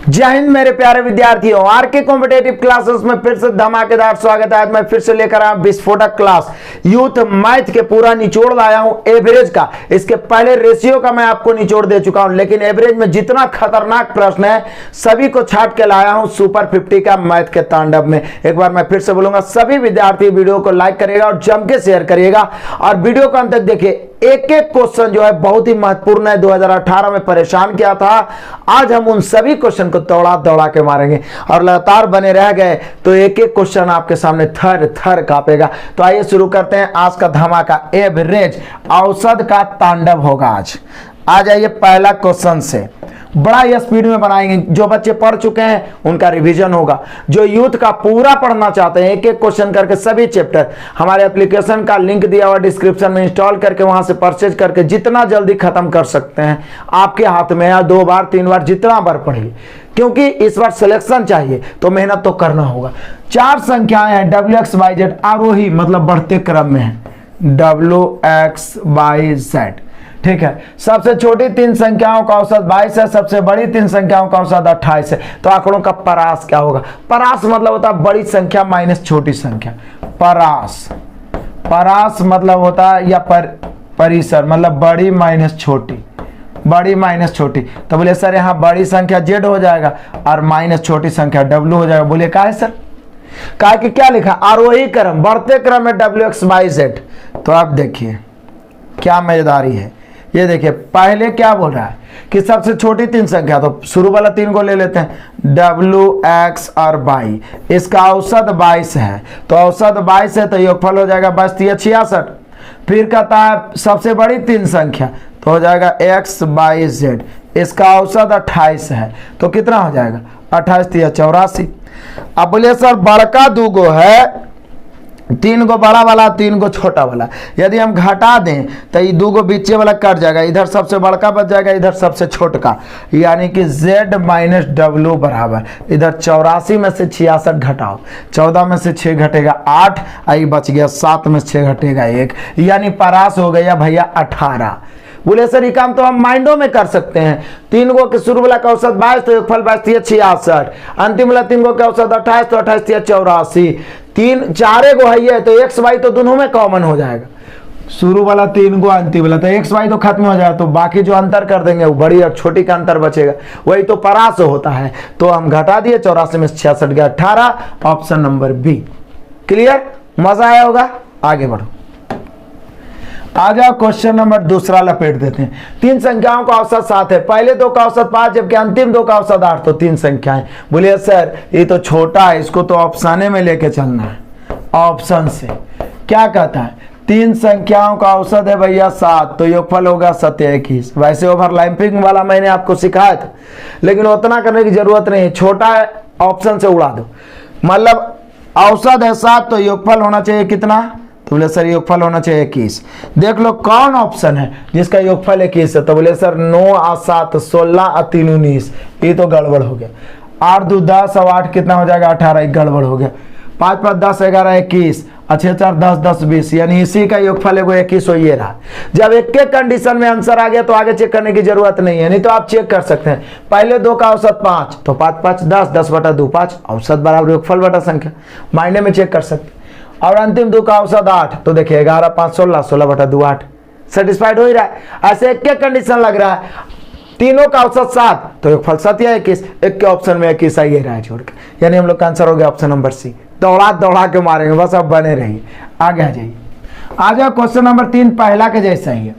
जय हिंद मेरे प्यारे विद्यार्थियों, आर के कॉम्पिटेटिव क्लासेस में फिर से धमाकेदार स्वागत है। आज मैं फिर से लेकर आया विस्फोटक क्लास यूथ मैथ के पूरा निचोड़ लाया हूं एवरेज का। इसके पहले रेशियो का मैं आपको निचोड़ दे चुका हूं, लेकिन एवरेज में जितना खतरनाक प्रश्न है सभी को छाट के लाया हूं सुपर 50 का मैथ के तांडव में। एक बार मैं फिर से बोलूंगा, सभी विद्यार्थी वीडियो को लाइक करिएगा और जम के शेयर करिएगा और वीडियो को अंत तक देखिए। एक एक क्वेश्चन जो है बहुत ही महत्वपूर्ण है, 2018 में परेशान किया था। आज हम उन सभी क्वेश्चन को दौड़ा दौड़ा के मारेंगे और लगातार बने रह गए तो एक एक क्वेश्चन आपके सामने थर थर कांपेगा। तो आइए शुरू करते हैं आज का धमाका। एवरेज औसत का तांडव होगा आज। आ जाइए पहला क्वेश्चन से, बड़ा ही स्पीड में बनाएंगे। जो बच्चे पढ़ चुके हैं उनका रिवीजन होगा, जो यूथ का पूरा पढ़ना चाहते हैं एक एक क्वेश्चन करके सभी चैप्टर, हमारे एप्लीकेशन का लिंक दिया हुआ डिस्क्रिप्शन में, इंस्टॉल करके वहां से परचेज करके जितना जल्दी खत्म कर सकते हैं आपके हाथ में है। 2 बार 3 बार जितना बार पढ़िए, क्योंकि इस बार सिलेक्शन चाहिए तो मेहनत तो करना होगा। 4 संख्याएं हैं WXYZ, आरोही मतलब बढ़ते क्रम में है WXYZ, ठीक है। सबसे छोटी 3 संख्याओं का औसत 22 है, सबसे बड़ी 3 संख्याओं का औसत 28 है। तो आंकड़ों का परास क्या होगा? परास मतलब होता है बड़ी संख्या माइनस छोटी संख्या। परास मतलब होता है या परिसर मतलब बड़ी माइनस छोटी, बड़ी माइनस छोटी। तो बोले सर यहाँ बड़ी संख्या Z हो जाएगा और माइनस छोटी संख्या W हो जाएगा। बोले का है सर? का कि क्या लिखा? आरोही क्रम, बढ़ते क्रम में WXYZ। तो आप देखिए क्या मजेदारी है। ये देखिए पहले क्या बोल रहा है कि सबसे छोटी 3 संख्या, तो शुरू वाला 3 को ले लेते हैं WX और Y। इसका औसत 22 है, तो औसत 22 है तो योगफल हो जाएगा 22 66। फिर कहता है सबसे बड़ी 3 संख्या, तो हो जाएगा XYZ। इसका औसत 28 है, तो कितना हो जाएगा 28 84। अब बोलिए सर बड़का 2 गो है, 3 गो बड़ा वाला 3 गो छोटा वाला, यदि हम घटा दें तो ये 2 गो बीचे वाला कट जाएगा, इधर सबसे बड़का बच जाएगा इधर सबसे छोटका, यानी कि Z माइनस W बराबर इधर 84 में से 66 घटाओ, 14 में से 6 घटेगा 8, आई बच गया 7 में से 6 घटेगा 1, यानी परास हो गया भैया 18। बोले सर ये काम तो हम माइंडो में कर सकते हैं। 3 गो के शुरू वाला का औसत 22 तो योगफल 22 66, अंतिम वाला 3 गो का औसत 28 तो 28 84। 4 गो है तो XY तो दोनों में कॉमन हो जाएगा, शुरू वाला 3 गो अंतिम वाला, तो XY तो खत्म हो जाएगा, तो बाकी जो अंतर कर देंगे वो बड़ी और छोटी का अंतर बचेगा, वही तो परास होता है। तो हम घटा दिए 84 में 66 गया 18, ऑप्शन नंबर बी। क्लियर? मजा आया होगा। आगे बढ़ो, आ जाओ क्वेश्चन नंबर दूसरा लपेट देते हैं। 3 संख्याओं का औसत 7 है, पहले 2 का औसत 5 जबकि अंतिम 2 का औसत 8, तो 3 संख्याएं। बोलिए सर ये तो छोटा है, इसको तो ऑप्शन में लेके चलना है। ऑप्शन से क्या कहता है? 3 संख्याओं का औसत है भैया 7, तो योगफल होगा 27। वैसे ओवरलैपिंग वाला मैंने आपको सिखाया था, लेकिन उतना करने की जरूरत नहीं है, छोटा है ऑप्शन से उड़ा दो। मतलब औसत है 7 तो योगफल होना चाहिए कितना? तो बोले सर योगफल होना चाहिए 21। देख लो कौन ऑप्शन है जिसका योगफल 21 है? तो बोले सर 9 और 7 16 और 3 19, ये तो गड़बड़ हो गया। 8 2 10 और 8 कितना हो जाएगा 18, एक गड़बड़ हो गया। 5 5 10 11 21, 6 4 10 10 20, यानी इसी का योगफल है वो 21 हो ये रहा। जब एक एक कंडीशन में आंसर आ गया तो आगे चेक करने की जरूरत नहीं है, नहीं तो आप चेक कर सकते हैं। पहले 2 का औसत 5, तो 5 5 10, 10 बटा 2 5, औसत बराबर योगफल बटा संख्या, मायने में चेक कर सकते। और अंतिम 2 का औसत 8, तो देखिए 11 5 16, 16 बटा 2 8, सेटिस्फाइड हो ही रहा है। ऐसे एक एक कंडीशन लग रहा है। तीनों का औसत 7, तो योगफल 7 या 21, एक के ऑप्शन में 21 आई रहा है छोड़ के, यानी हम लोग का आंसर हो गया ऑप्शन नंबर सी। दौड़ा दौड़ा के मारेंगे, बस अब बने रहिए। आगे आ जाइए, आ जाओ क्वेश्चन नंबर 3 पहला के जैसा ही है।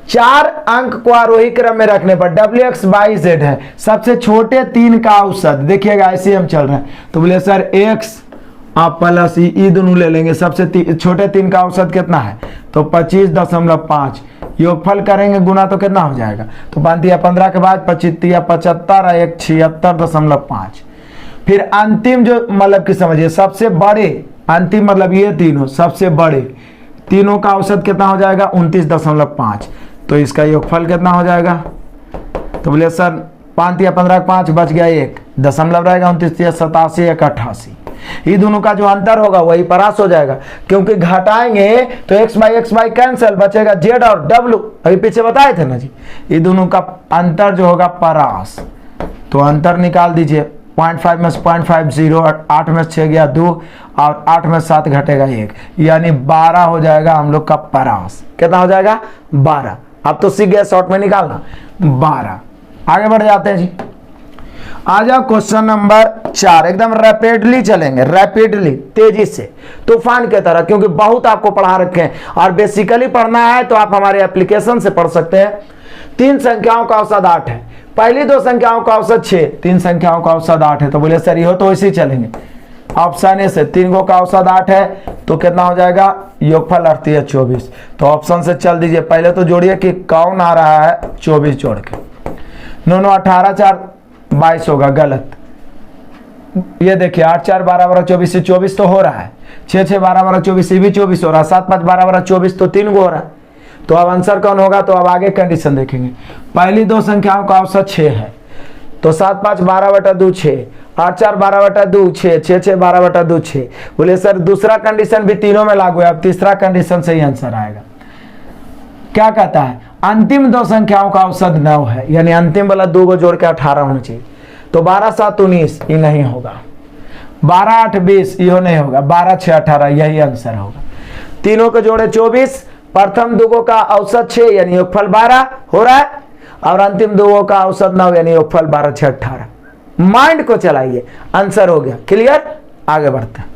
4 अंक को आरोही क्रम में रखने पर WXYZ है, सबसे छोटे 3 का औसत देखिएगा, ऐसे हम चल रहे हैं। तो बोले सर X आप प्लस ई दोनों ले लेंगे, सबसे छोटे 3 का औसत कितना है? तो 25.5, योगफल करेंगे गुना तो कितना हो जाएगा? तो 5 या 15 के बाद 25 या 75 और 1 76.5। फिर अंतिम जो मतलब कि समझिए सबसे बड़े, अंतिम मतलब ये तीनों सबसे बड़े तीनों का औसत कितना हो जाएगा? 29.5, तो इसका योगफल कितना हो जाएगा? तो बोले सर 5 या 15 5 बच गया, 1 दशमलव रहेगा, 29 या 87 या 88। ये दोनों का जो अंतर होगा वही परास हो जाएगा, क्योंकि घटाएंगे तो x बाई कैंसिल, बचेगा Z और W, अभी पीछे बताए थे ना जी। ये दोनों का अंतर जो होगा परास, तो अंतर निकाल दीजिए, 0.5 में से 0.50, 8 में से 6 गया 2 और 8 में 7 घटेगा 1, यानी 12 हो जाएगा हम लोग का परास। कितना हो जाएगा? 12। अब तो सीख गया शॉर्ट में निकालना, 12। आगे बढ़ जाते हैं जी। आ जाओ क्वेश्चन नंबर 4, एकदम रैपिडली चलेंगे, रैपिडली, तेजी से, तूफान की तरह, क्योंकि बहुत आपको पढ़ा रखे हैं और बेसिकली पढ़ना है तो आप हमारे एप्लीकेशन से पढ़ सकते हैं। 3 संख्याओं का औसत 8 है, पहली 2 संख्याओं का औसत 6, 3 संख्याओं का औसत 8 है। तो बोले सर ये तो ऐसे ही चलेंगे, ऑप्शन ए से 3 को का औसत 8 है तो कितना हो जाएगा? योगफल 8 है 24। तो ऑप्शन से चल दीजिए, पहले तो जोड़िए कि कौन आ रहा है 24 जोड़ के, 9 9 18 4 22 होगा, गलत। ये देखिए 8 4 12 12 24 से 24 तो हो रहा है, 6 6 12 12 24 से भी 24 हो रहा है, 7 5 12 12 24 तो 3 को हो रहा है। तो अब आंसर कौन होगा? तो अब आगे कंडीशन देखेंगे। पहली 2 संख्याओं का औसत 6 है, तो 7 5 12/2 6, 8 4 12/2 6, 6 6 12/2 6। बोले सर दूसरा कंडीशन भी तीनों में लागू है, अब तीसरा कंडीशन से ही आंसर आएगा। क्या कहता है? अंतिम 2 संख्याओं का औसत 9 है, यानी अंतिम वाला 2 को जोड़ के 18 होना चाहिए। तो 12 7 19 ये नहीं होगा, 12 8 20 ये नहीं होगा, 12 6 18 यही आंसर होगा। तीनों को जोड़े 24, प्रथम 2 का औसत 6 यानी योगफल 12 हो रहा है, और अंतिम 2 का औसत 9 यानी योगफल 12 6 18। माइंड को चलाइए, आंसर हो गया। क्लियर? आगे बढ़ते हैं।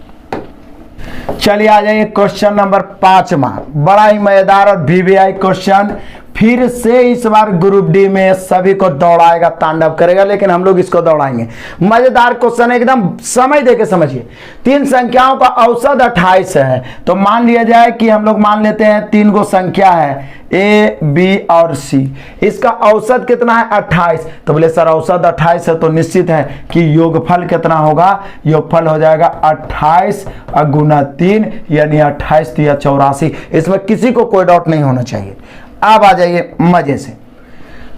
चलिए आ जाइए क्वेश्चन नंबर 5वां, बड़ा ही मजेदार और वीवीआई क्वेश्चन। फिर से इस बार ग्रुप डी में सभी को दौड़ाएगा, तांडव करेगा, लेकिन हम लोग इसको दौड़ाएंगे। मजेदार क्वेश्चन, एकदम समझ दे के समझिए। 3 संख्याओं का औसत 28 है, तो मान लिया जाए कि हम लोग मान लेते हैं 3 गो संख्या है ए बी और सी, इसका औसत कितना है? 28। तो बोले सर औसत 28 है तो निश्चित है कि योगफल कितना होगा? योगफल हो जाएगा 28 गुना 3 यानी 28 या 84। इसमें किसी को कोई डाउट नहीं होना चाहिए। अब आ जाइए मजे से।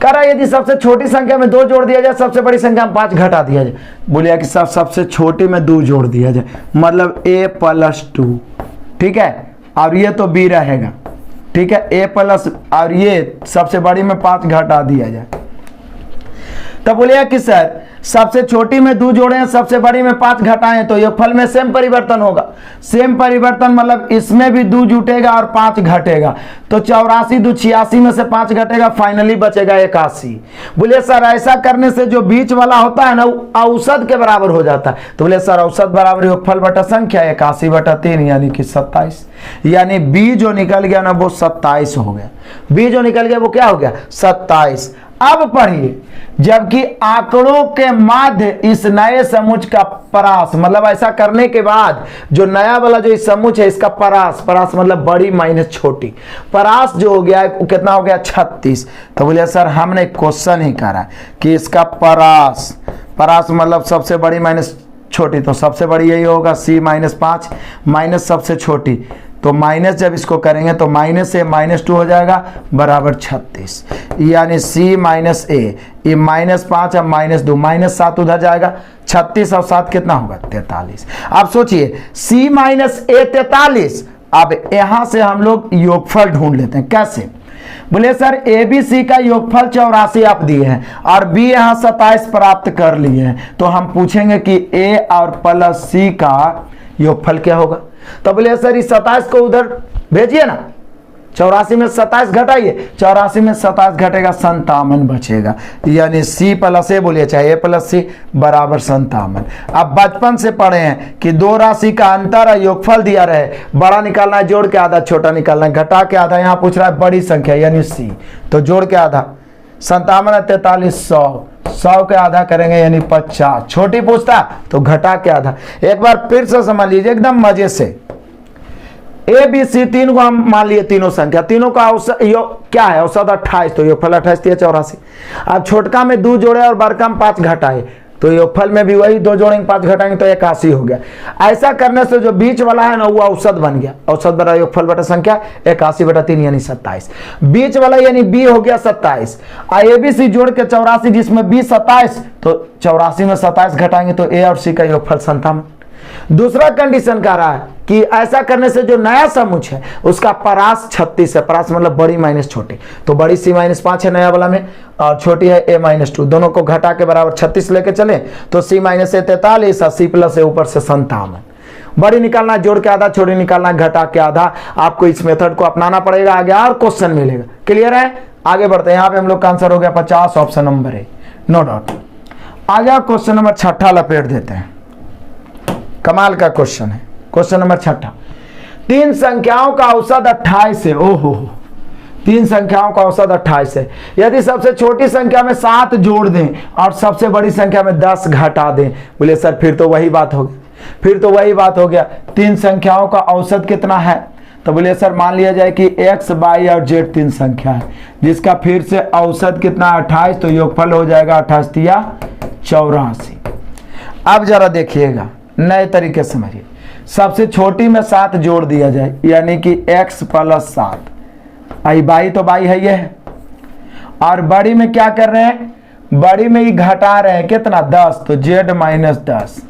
कह रहा है यदि सबसे छोटी संख्या में 2 जोड़ दिया जाए, सबसे बड़ी संख्या में 5 घटा दिया जाए। बोलिए कि सबसे छोटी में 2 जोड़ दिया जाए, मतलब a + 2, ठीक है, और ये तो b रहेगा, ठीक है, a प्लस, और ये सबसे बड़ी में 5 घटा दिया जाए। तब बोलिए कि सर सबसे छोटी में 2 जोड़े हैं, सबसे बड़ी में 5 घटाएं, तो योगफल में सेम परिवर्तन होगा। सेम परिवर्तन मतलब इसमें भी 2 जुटेगा और 5 घटेगा, तो 84 2 86 में से 5 घटेगा, फाइनली बचेगा 81। बोले सर ऐसा करने से जो बीच वाला होता है ना औसत के बराबर हो जाता है। तो बोले सर औसत बराबर योगफल बटा संख्या 81/3 यानी कि 27, यानी बी जो निकल गया ना वो 27 हो गया। बी जो निकल गया वो क्या हो गया? 27। अब पढ़िए, जबकि आंकड़ों के माध्य इस नए समुच का परास, मतलब ऐसा करने के बाद जो नया वाला जो इस समुच है इसका परास, परास मतलब बड़ी माइनस छोटी, परास जो हो गया है कितना हो गया? 36। तो बोले सर हमने क्वेश्चन ही करा कि इसका परास, परास मतलब सबसे बड़ी माइनस छोटी, तो सबसे बड़ी यही होगा C -5 माइनस सबसे छोटी, तो माइनस जब इसको करेंगे तो माइनस से -2 हो जाएगा बराबर 36, यानी C - A, ये -5 अब -2, -7 उधर जाएगा, 36 और 7 कितना होगा? 43। अब सोचिए C - A 43। अब यहां से हम लोग योगफल ढूंढ लेते हैं। कैसे? बोले सर ABC का योगफल 84 आप दिए हैं और B यहाँ 27 प्राप्त कर लिए हैं, तो हम पूछेंगे कि A और प्लस C का योगफल क्या होगा? तो बोले सर इस 27 को उधर भेजिए ना, 84 में 27 घटाइए, 84 में 27 घटेगा 57 बचेगा, यानी C + A बोलिए चाहे A + C बराबर 57। अब बचपन से पढ़े हैं कि 2 राशि का अंतर है, योगफल दिया रहे, बड़ा निकालना है जोड़ के आधा, छोटा निकालना है घटा के आधा, यहाँ पूछ रहा है बड़ी संख्या यानी C, तो जोड़ के आधा 57 43 100 के आधा करेंगे यानी 50, छोटी पूछता तो घटा के आधा। एक बार फिर से समझ लीजिए एकदम मजे से। ABC 3 को हम मान लिए तीनों संख्या, तीनों का औसत क्या है? औसत 28, तो योगफल 28 या 84। अब छोटका में 2 जोड़े और बड़का में 5 घटाए, तो योगफल में भी वही 2 जोड़ेंगे 5 घटाएंगे तो 81 हो गया। ऐसा करने से जो बीच वाला है ना वो औसत बन गया, औसत बड़ा योगफल बटा संख्या 81/3 यानी 27। बीच वाला यानी B हो गया 27, ABC जोड़ के 84 जिसमें B 27, तो 84 में 27 घटाएंगे तो A और C का योगफल 57। दूसरा कंडीशन कह रहा है कि ऐसा करने से जो नया समुच है उसका परास 36 है। परास मतलब बड़ी माइनस छोटी, तो बड़ी C - 5 है नया वाला में और छोटी है A - 2। दोनों को घटा के बराबर 36 लेके चले तो C - A 43 और C + A ऊपर से 57। बड़ी निकालना है जोड़ के आधा, छोटी निकालना है घटा के आधा। आपको इस मेथड को अपनाना पड़ेगा, आगे और क्वेश्चन मिलेगा। क्लियर है? आगे बढ़ते हैं। यहाँ पे हम लोग का आंसर हो गया 50, option number A, no doubt. आगे क्वेश्चन नंबर 6 लपेट देते हैं। कमाल का क्वेश्चन है। क्वेश्चन नंबर 6, 3 संख्याओं का औसत 28 है। ओहो, 3 संख्याओं का औसत 28 है। यदि सबसे छोटी संख्या में 7 जोड़ दें और सबसे बड़ी संख्या में 10 घटा दें। बोले सर फिर तो वही बात होगी, फिर तो वही बात हो गया। 3 संख्याओं का औसत कितना है? तो बोले सर मान लिया जाए कि x, y और z 3 संख्या है जिसका फिर से औसत कितना 28, तो योगफल हो जाएगा 28 या 84। अब जरा देखिएगा, नए तरीके से समझिए। सबसे छोटी में 7 जोड़ दिया जाए यानी कि x + 7, आई बाई तो बाई है ये है। और बड़ी में क्या कर रहे हैं? बड़ी में ही घटा रहे हैं कितना 10, तो z - 10।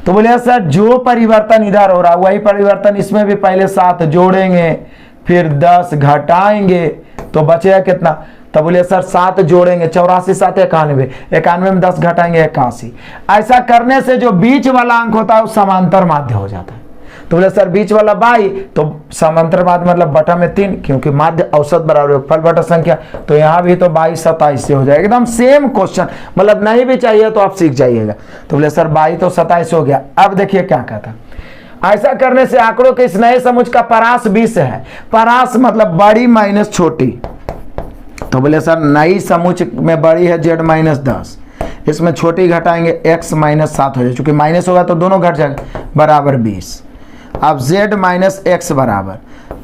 तो बोले सर जो परिवर्तन इधर हो रहा है वही परिवर्तन इसमें भी, पहले 7 जोड़ेंगे फिर 10 घटाएंगे तो बचेगा कितना? तो बोले सर 7 जोड़ेंगे 84 7 91, 91 में 10 घटाएंगे 81। ऐसा करने से जो बीच वाला अंक होता है वो समांतर माध्य हो जाता है। तो बोले सर बीच वाला बाई, तो समांतर माध्य मतलब बटा में 3, क्योंकि माध्य औसत बराबर योगफल बटा संख्या, तो यहाँ भी तो 22 27 से हो जाएगा। एकदम सेम क्वेश्चन, मतलब नहीं भी चाहिए तो आप सीख जाइएगा। तो बोले सर 22 तो 27 हो गया। अब देखिए क्या कहता, ऐसा करने से आंकड़ों के इस नए समुच का परास 20 है। परास मतलब बड़ी माइनस छोटी। तो बोले सर नई समुच में बड़ी है z - 10, इसमें छोटी घटाएंगे x - 7 हो जाए, चूंकि माइनस होगा तो दोनों घट जाएगा, बराबर 20। अब z - x बराबर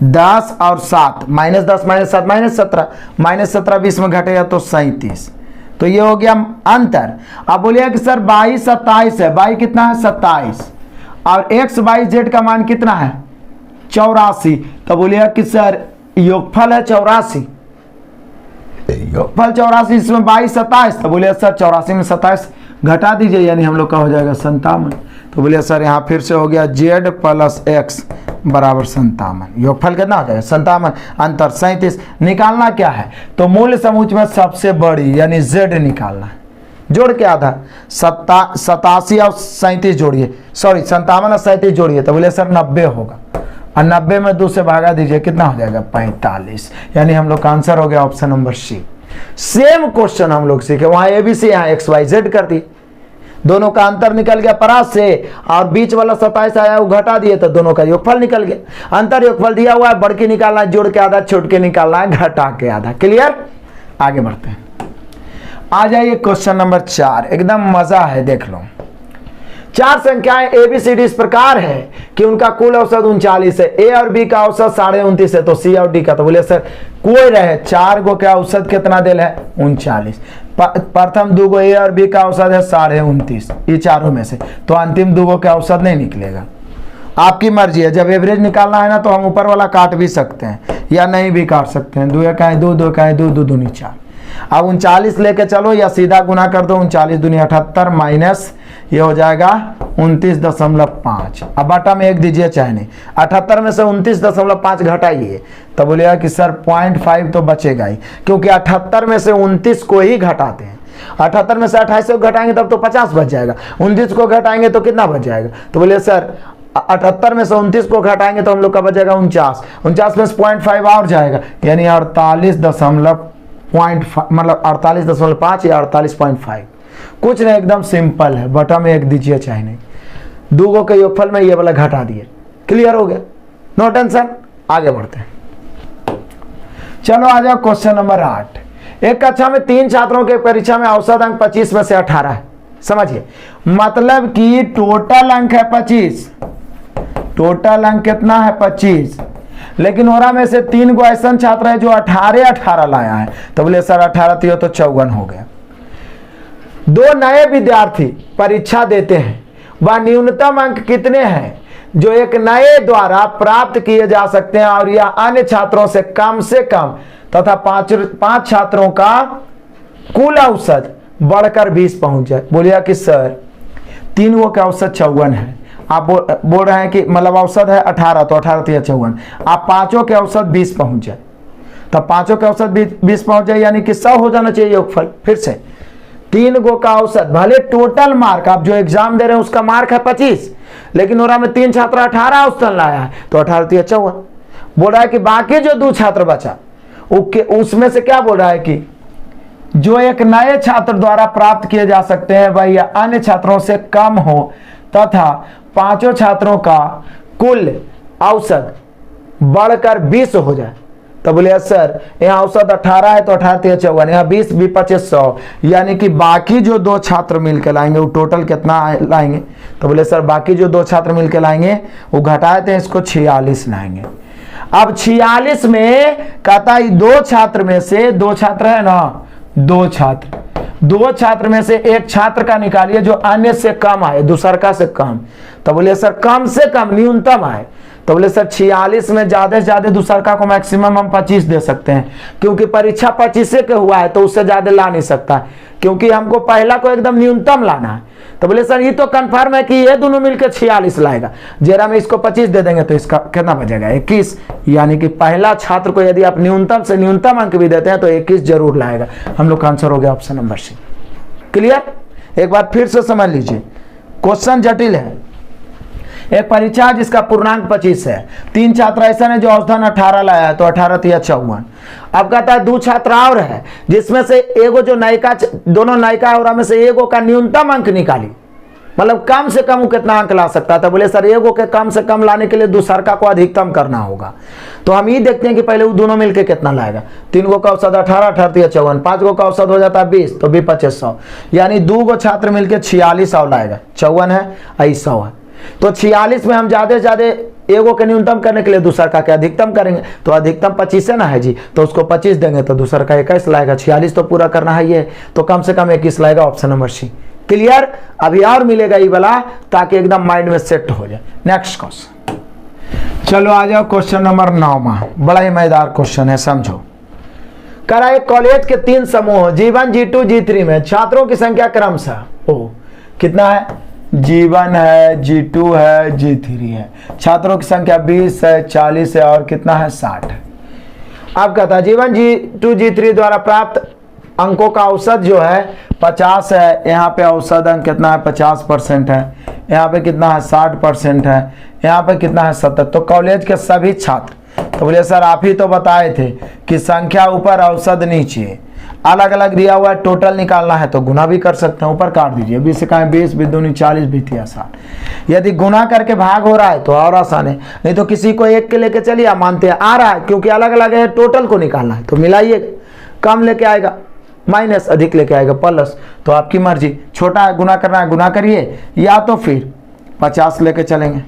10 और 7, -10 - 7 -17, -17 20 में घटेगा तो 37। तो ये हो गया अंतर। अब बोलिए कि सर 22 27 है, y कितना है 27 और x y z का मान कितना है 84। तो बोलिए कि सर योगफल है 84, योगफल 84, इसमें 22 27। तो बोलिए सर 84 में 27 घटा दीजिए यानी हम लोग का हो जाएगा 57। तो बोलिए सर यहाँ फिर से हो गया z + x बराबर 57। योगफल कितना हो जाएगा 57, अंतर 37। निकालना क्या है? तो मूल समुच में सबसे बड़ी यानी z निकालना है। जोड़ के आधा 87 और 37 जोड़िए, सॉरी 57 और 37 जोड़िए, तो बोले सर 90 होगा। और 90 में 2 से भागा दीजिए, कितना हो जाएगा 45। यानी हम लोग का आंसर हो गया option number C. Same question हम लोग सीखे, वहां ABC यहाँ XYZ कर दी, दोनों का अंतर निकल गया परास से, और बीच वाला 27 आया वो घटा दिए तो दोनों का योगफल निकल गया। अंतर योगफल दिया हुआ है, बढ़ के निकालना है, जोड़ के आधा, छोड़ के निकालना है, घटा के आधा। क्लियर? आगे बढ़ते हैं। आ जाइए क्वेश्चन नंबर 4, एकदम मजा है, देख लो। 4 संख्याएं ABCD इस प्रकार है कि उनका कुल औसत 39 है। A और B का औसत 29.5 है, तो C और D का, तो बोले सर कोई रहे 4 को क्या औसत कितना दिल है 39। प्रथम 2 को A और B का औसत है 29.5, ये चारों में से, तो अंतिम 2 को क्या औसत नहीं निकलेगा। आपकी मर्जी है, जब एवरेज निकालना है ना तो हम ऊपर वाला काट भी सकते हैं या नहीं भी काट सकते हैं। 2 एकाएँ 2, 2 एकाएँ 2, 2 दूनी 4। अब 39 लेके चलो या सीधा गुना कर दो, 39 दूनी 78 माइनस ये हो जाएगा 29.5। अब बटा में 1 दीजिए चाहे नहीं, 78 में से 29.5 घटाइए, तो बोलिएगा कि सर 0.5 तो बचेगा ही, क्योंकि 78 में से 29 को ही घटाते हैं। 78 में से 28 को घटाएंगे तब तो 50 बच जाएगा, 29 को घटाएंगे तो कितना बच जाएगा? तो बोलिए सर 78 में से 29 को घटाएंगे तो हम लोग का बचेगा 49, 49 में से 0.5 और जाएगा यानी 48.5 या 48.5। कुछ नहीं, एकदम सिंपल है, बटा में 1 दीजिए चाहे नहीं, 2 के योगफल में ये वाला घटा दिए। क्लियर हो गया, नो टेंशन। आगे बढ़ते हैं, चलो आ जाओ क्वेश्चन नंबर 8। एक कक्षा में 3 छात्रों के परीक्षा में औसत अंक 25 में से 18 है। समझिए, मतलब कि टोटल अंक है 25, टोटल अंक कितना है 25, लेकिन ओरा में से 3 गो ऐसा छात्र है जो 18 लाया है। तो बोले सर 18 तो 54 हो गया। 2 नए विद्यार्थी परीक्षा देते हैं, वह न्यूनतम अंक कितने हैं जो एक नए द्वारा प्राप्त किए जा सकते हैं और यह अन्य छात्रों से कम तथा 5 छात्रों का कुल औसत बढ़कर 20 पहुंच जाए। बोलिए कि सर 3 का औसत 54 है आप बोल रहे हैं कि मतलब औसत है 18, तो 18 3 54, आप पांचों के औसत 20 पहुंच जाए, तब पांचों के औसत 20 पहुंच जाए, यानी कि 100 हो जाना चाहिए योगफल। फिर से 3 गो का औसत, भले टोटल मार्क आप जो एग्जाम दे रहे हैं उसका मार्क है 25, लेकिन ओरा में 3 छात्र 18 औसतन लाया है, तो 18 3 54। बोल रहा है कि बाकी जो 2 छात्र बचा उसमें से क्या बोल रहा है कि जो एक नए छात्र द्वारा प्राप्त किए जा सकते हैं वह या अन्य छात्रों से कम हो तथा पांचों छात्रों का कुल औसत बढ़कर 20 हो जाए। तो बोले सर यहाँ औसत 18 है तो 18 3 54, यहाँ 20 भी 25 100, यानी कि बाकी जो 2 छात्र मिलकर लाएंगे वो टोटल कितना लाएंगे। तो बोले सर बाकी जो 2 छात्र मिलकर लाएंगे वो घटाए थे इसको 46 लाएंगे। अब 46 में कहता है 2 छात्र में से 2 छात्र है ना, 2 छात्र में से एक छात्र का निकालिए जो अन्य से कम आए, दूसरका से कम। तो बोले सर कम से कम न्यूनतम आए। तो बोले सर 46 में ज्यादा से ज्यादा दूसरका को मैक्सिमम हम 25 दे सकते हैं, क्योंकि परीक्षा 25 के हुआ है तो उससे ज्यादा ला नहीं सकता, क्योंकि हमको पहला को एकदम न्यूनतम लाना है। तो बोले सर ये तो कंफर्म है कि ये दोनों मिलकर 46 लाएगा, जरा में इसको 25 दे देंगे तो इसका कितना बचेगा 21, यानी कि पहला छात्र को यदि आप न्यूनतम से न्यूनतम अंक भी देते हैं तो 21 जरूर लाएगा। हम लोग का आंसर हो गया ऑप्शन नंबर सी। क्लियर? एक बार फिर से समझ लीजिए, क्वेश्चन जटिल है। एक परीक्षा जिसका पूर्णांक 25 है, 3 छात्र ऐसा है जो औसतन 18 लाया है, तो 18 3 54। अब कहता है 2 छात्र और है जिसमें से एगो जो नायिका, दोनों नायिका और में से एगो का न्यूनतम अंक निकाली, मतलब कम से कम वो कितना अंक ला सकता था। बोले सर एगो के कम से कम लाने के लिए दूसरका को अधिकतम करना होगा। तो हम ये देखते हैं कि पहले वो दोनों मिलकर कितना लाएगा। 3 गो का औसत 18 18 3 54, 5 गो का औसत हो जाता है 20, तो भी 2500, यानी 2 गो छात्र मिलकर 4600 लाएगा। 54 है 100 है, तो 46 में हम ज्यादा से ज्यादा एगो के न्यूनतम करने के लिए दूसरा का अधिकतम करेंगे, तो अधिकतम 25 है ना है जी, तो उसको 25 देंगे तो दूसरा का 21 लाएगा। 46 तो पूरा करना है ये, तो कम से कम 21 लाएगा, ऑप्शन नंबर सी। क्लियर? अभी और मिलेगा ये वाला ताकि एकदम माइंड में सेट हो जाए। नेक्स्ट क्वेश्चन, चलो आ जाओ क्वेश्चन नंबर 9, बड़ा ही मजेदार क्वेश्चन है, समझो। करा एक कॉलेज के 3 समूह G1 G2 G3 में छात्रों की संख्या क्रमशः कितना है, G1 है, G2 है, G3 है। छात्रों की संख्या 20 है, 40 है और कितना है 60 है। अब कहता है G1 G2 G3 द्वारा प्राप्त अंकों का औसत जो है 50 है, यहाँ पे औसत अंक कितना है 50% है, यहाँ पे कितना है 60% है, यहाँ पे कितना है 70। तो कॉलेज के सभी छात्र, तो बोले सर आप ही तो बताए थे कि संख्या ऊपर औसत नीचे, अलग अलग दिया हुआ है, टोटल निकालना है तो गुना भी कर सकते हैं, ऊपर काट दीजिए। 20 का 20, 20 दूनी 40, 20 आसान। यदि गुना करके भाग हो रहा है तो और आसान है, नहीं तो किसी को एक के लेके चलिए, मानते हैं आ रहा है क्योंकि अलग अलग है, टोटल को निकालना है तो मिलाइए, कम लेके आएगा माइनस, अधिक लेके आएगा प्लस, तो आपकी मर्जी। छोटा है गुना करना है गुना करिए, या तो फिर 50 लेके चलेंगे,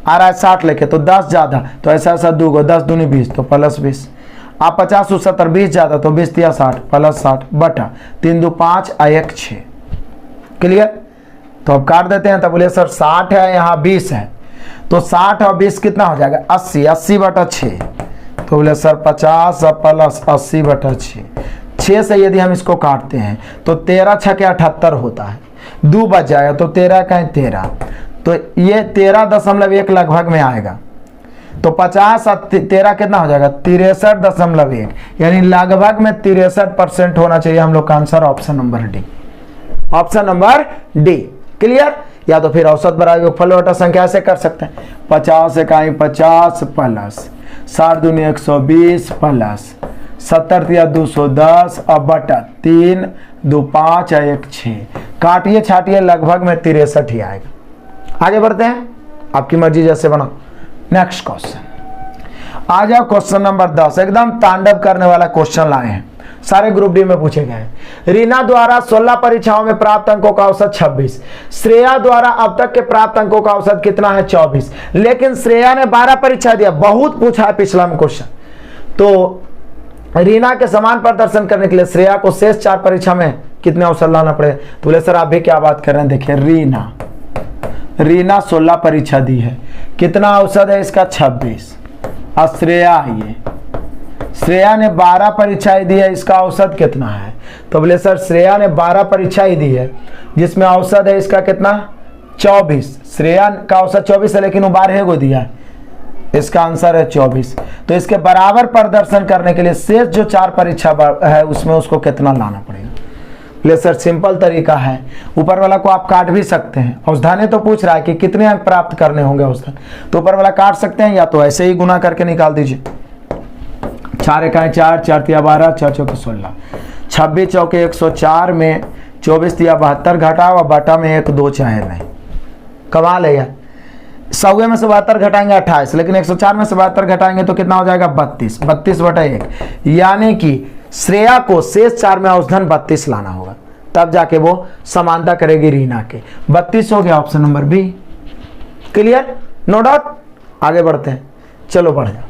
आ रहा है 60 लेके तो 10 ज्यादा, तो ऐसा ऐसा 2 गो 10 दूनी 20 तो प्लस 20। आप 50 70 20 ज्यादा तो 20 या 60 प्लस 60 बटा 3 2 5 1 6। क्लियर? तो अब काट देते हैं। तो बोले सर 60 है, यहाँ 20 है, तो 60 और 20 कितना हो जाएगा 80, 80 बटा 6। तो बोले सर 50 प्लस 80 बटा 6। 6 से यदि हम इसको काटते हैं तो 13 6 के 78 होता है, 2 बच जाएगा तो 13 का 13, तो ये 13.1 लगभग में आएगा। तो 50 और 13 कितना हो जाएगा 63.1, यानी लगभग में 63% होना चाहिए हम लोग का answer, option number D. Option number D. Clear? या तो फिर औसत बराबर योगफल बटा संख्या से कर सकते हैं। 50 इकाई 50 प्लस 60 दूनी 120 प्लस 70 या 210 और बटा 3 2 5 1 6। काटिए छाटिए लगभग में 63 ही आएगा। आगे बढ़ते हैं, आपकी मर्जी जैसे बनाओ। नेक्स्ट क्वेश्चन आ जाओ, क्वेश्चन नंबर 10, एकदम तांडव करने वाला क्वेश्चन लाए हैं, सारे ग्रुप डी में पूछे गए हैं। रीना द्वारा 16 परीक्षाओं में प्राप्त अंकों का औसत 26, श्रेया द्वारा अब तक के प्राप्त अंकों का औसत कितना है 24, लेकिन श्रेया ने 12 परीक्षा दिया। बहुत पूछा है पिछला में क्वेश्चन। तो रीना के समान प्रदर्शन करने के लिए श्रेया को शेष 4 परीक्षा में कितने अवसर लाना पड़े। तो बोले सर आप भी क्या बात कर रहे हैं, देखिए रीना 16 परीक्षा दी है, कितना औसत है इसका 26, और श्रेया ने 12 परीक्षाएं दी है, इसका औसत कितना है। तो बोले सर श्रेया ने 12 परीक्षाएं दी है जिसमें औसत है इसका कितना 24, श्रेया का औसत 24 है लेकिन वो 12 को दिया है, इसका आंसर है 24। तो इसके बराबर प्रदर्शन करने के लिए शेष जो 4 परीक्षा है उसमें उसको कितना लाना पड़ेगा। ले सर सिंपल तरीका है, ऊपर वाला को आप काट भी सकते हैं। औषधाने तो पूछ रहा है कि कितने अंक प्राप्त करने होंगे औषधान, तो ऊपर वाला काट सकते हैं या तो ऐसे ही गुना करके निकाल दीजिए। 4 एकाएं 4, 4 तिया 12, 4 चौके 16, 26 चौके 104 में 24 तिया 72 घटाओ, बटा में 1 2 चाहे नहीं। कमाल है यार, 100 में से 72 घटाएंगे 28, लेकिन 104 में से 72 घटाएंगे तो कितना हो जाएगा 32, 32 बटा 1, यानी कि श्रेया को शेष 4 में औषधन 32 लाना होगा, तब जाके वो समानता करेगी रीना के। 32 हो गया option number B. Clear, no doubt. आगे बढ़ते हैं, चलो बढ़ जाओ,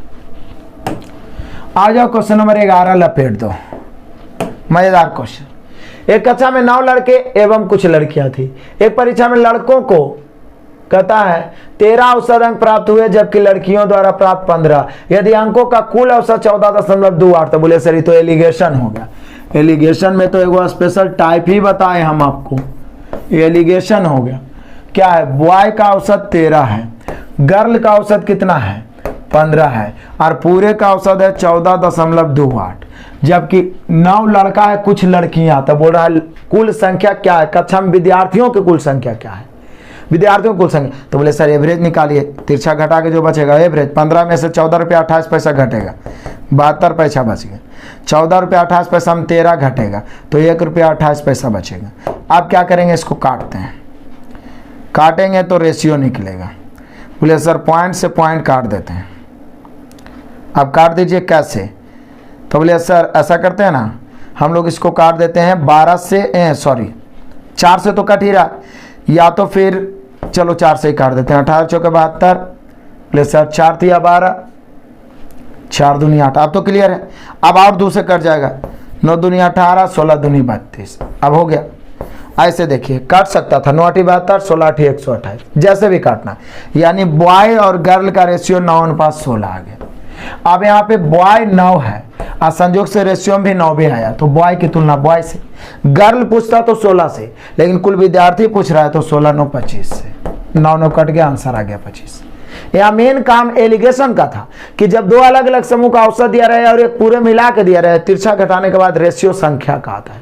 आ जाओ क्वेश्चन नंबर 11 लपेट दो। मजेदार क्वेश्चन। एक कक्षा में 9 लड़के एवं कुछ लड़कियां थी। एक परीक्षा में लड़कों को कहता है 13 औसत अंक प्राप्त हुए जबकि लड़कियों द्वारा प्राप्त 15। यदि अंकों का कुल औसत 14.28, तो बोले सर ये तो एलिगेशन हो गया। एलिगेशन में तो एगो स्पेशल टाइप ही बताए हम आपको, एलिगेशन हो गया। क्या है, बॉय का औसत 13 है, गर्ल का औसत कितना है 15 है, और पूरे का औसत है 14.28, जबकि 9 लड़का है कुछ लड़कियां। तो बोल रहा है कुल संख्या क्या है, कक्षा में विद्यार्थियों की कुल संख्या क्या है, विद्यार्थियों की कुल संख्या। तो बोले सर एवरेज निकालिए, तिरछा घटा के जो बचेगा एवरेज। 15 में से 14 रुपया 28 पैसा घटेगा, 72 पैसा बच गया। 14 रुपया 28 पैसा में 13 घटेगा तो 1 रुपया 28 पैसा बचेगा। अब क्या करेंगे, इसको काटते हैं, काटेंगे तो रेशियो निकलेगा। बोले सर पॉइंट से पॉइंट काट देते हैं। अब काट दीजिए कैसे, तो बोले सर ऐसा करते हैं ना, हम लोग इसको काट देते हैं 12 से 4 से तो कट ही रहा, या तो फिर चलो 4 से ही काट देते हैं। 18 चौके 72, बोले सर 4 तिया 12, 4 दूनी 8। अब तो क्लियर है। अब और 2 से कट जाएगा, 9 दूनी 18, 16 दूनी 32। अब हो गया। ऐसे देखिए काट सकता था, 9 8 72, 16 8 128, जैसे भी काटना। यानी बॉय और गर्ल का रेशियो 9:16 आ गया। अब यहाँ पे बॉय 9 है और संयोग से रेशियो में भी 9 भी आया, तो बॉय की तुलना बॉय से। गर्ल पूछता तो 16 से, लेकिन कुल विद्यार्थी पूछ रहा है तो 16 9 25 से। 9 9 कट गया, आंसर आ गया 25। यहाँ मेन काम एलिगेशन का था कि जब 2 अलग अलग समूह का औसत दिया रहे और एक पूरे मिला के दिया रहे, तिरछा घटाने के बाद रेशियो संख्या का आता है।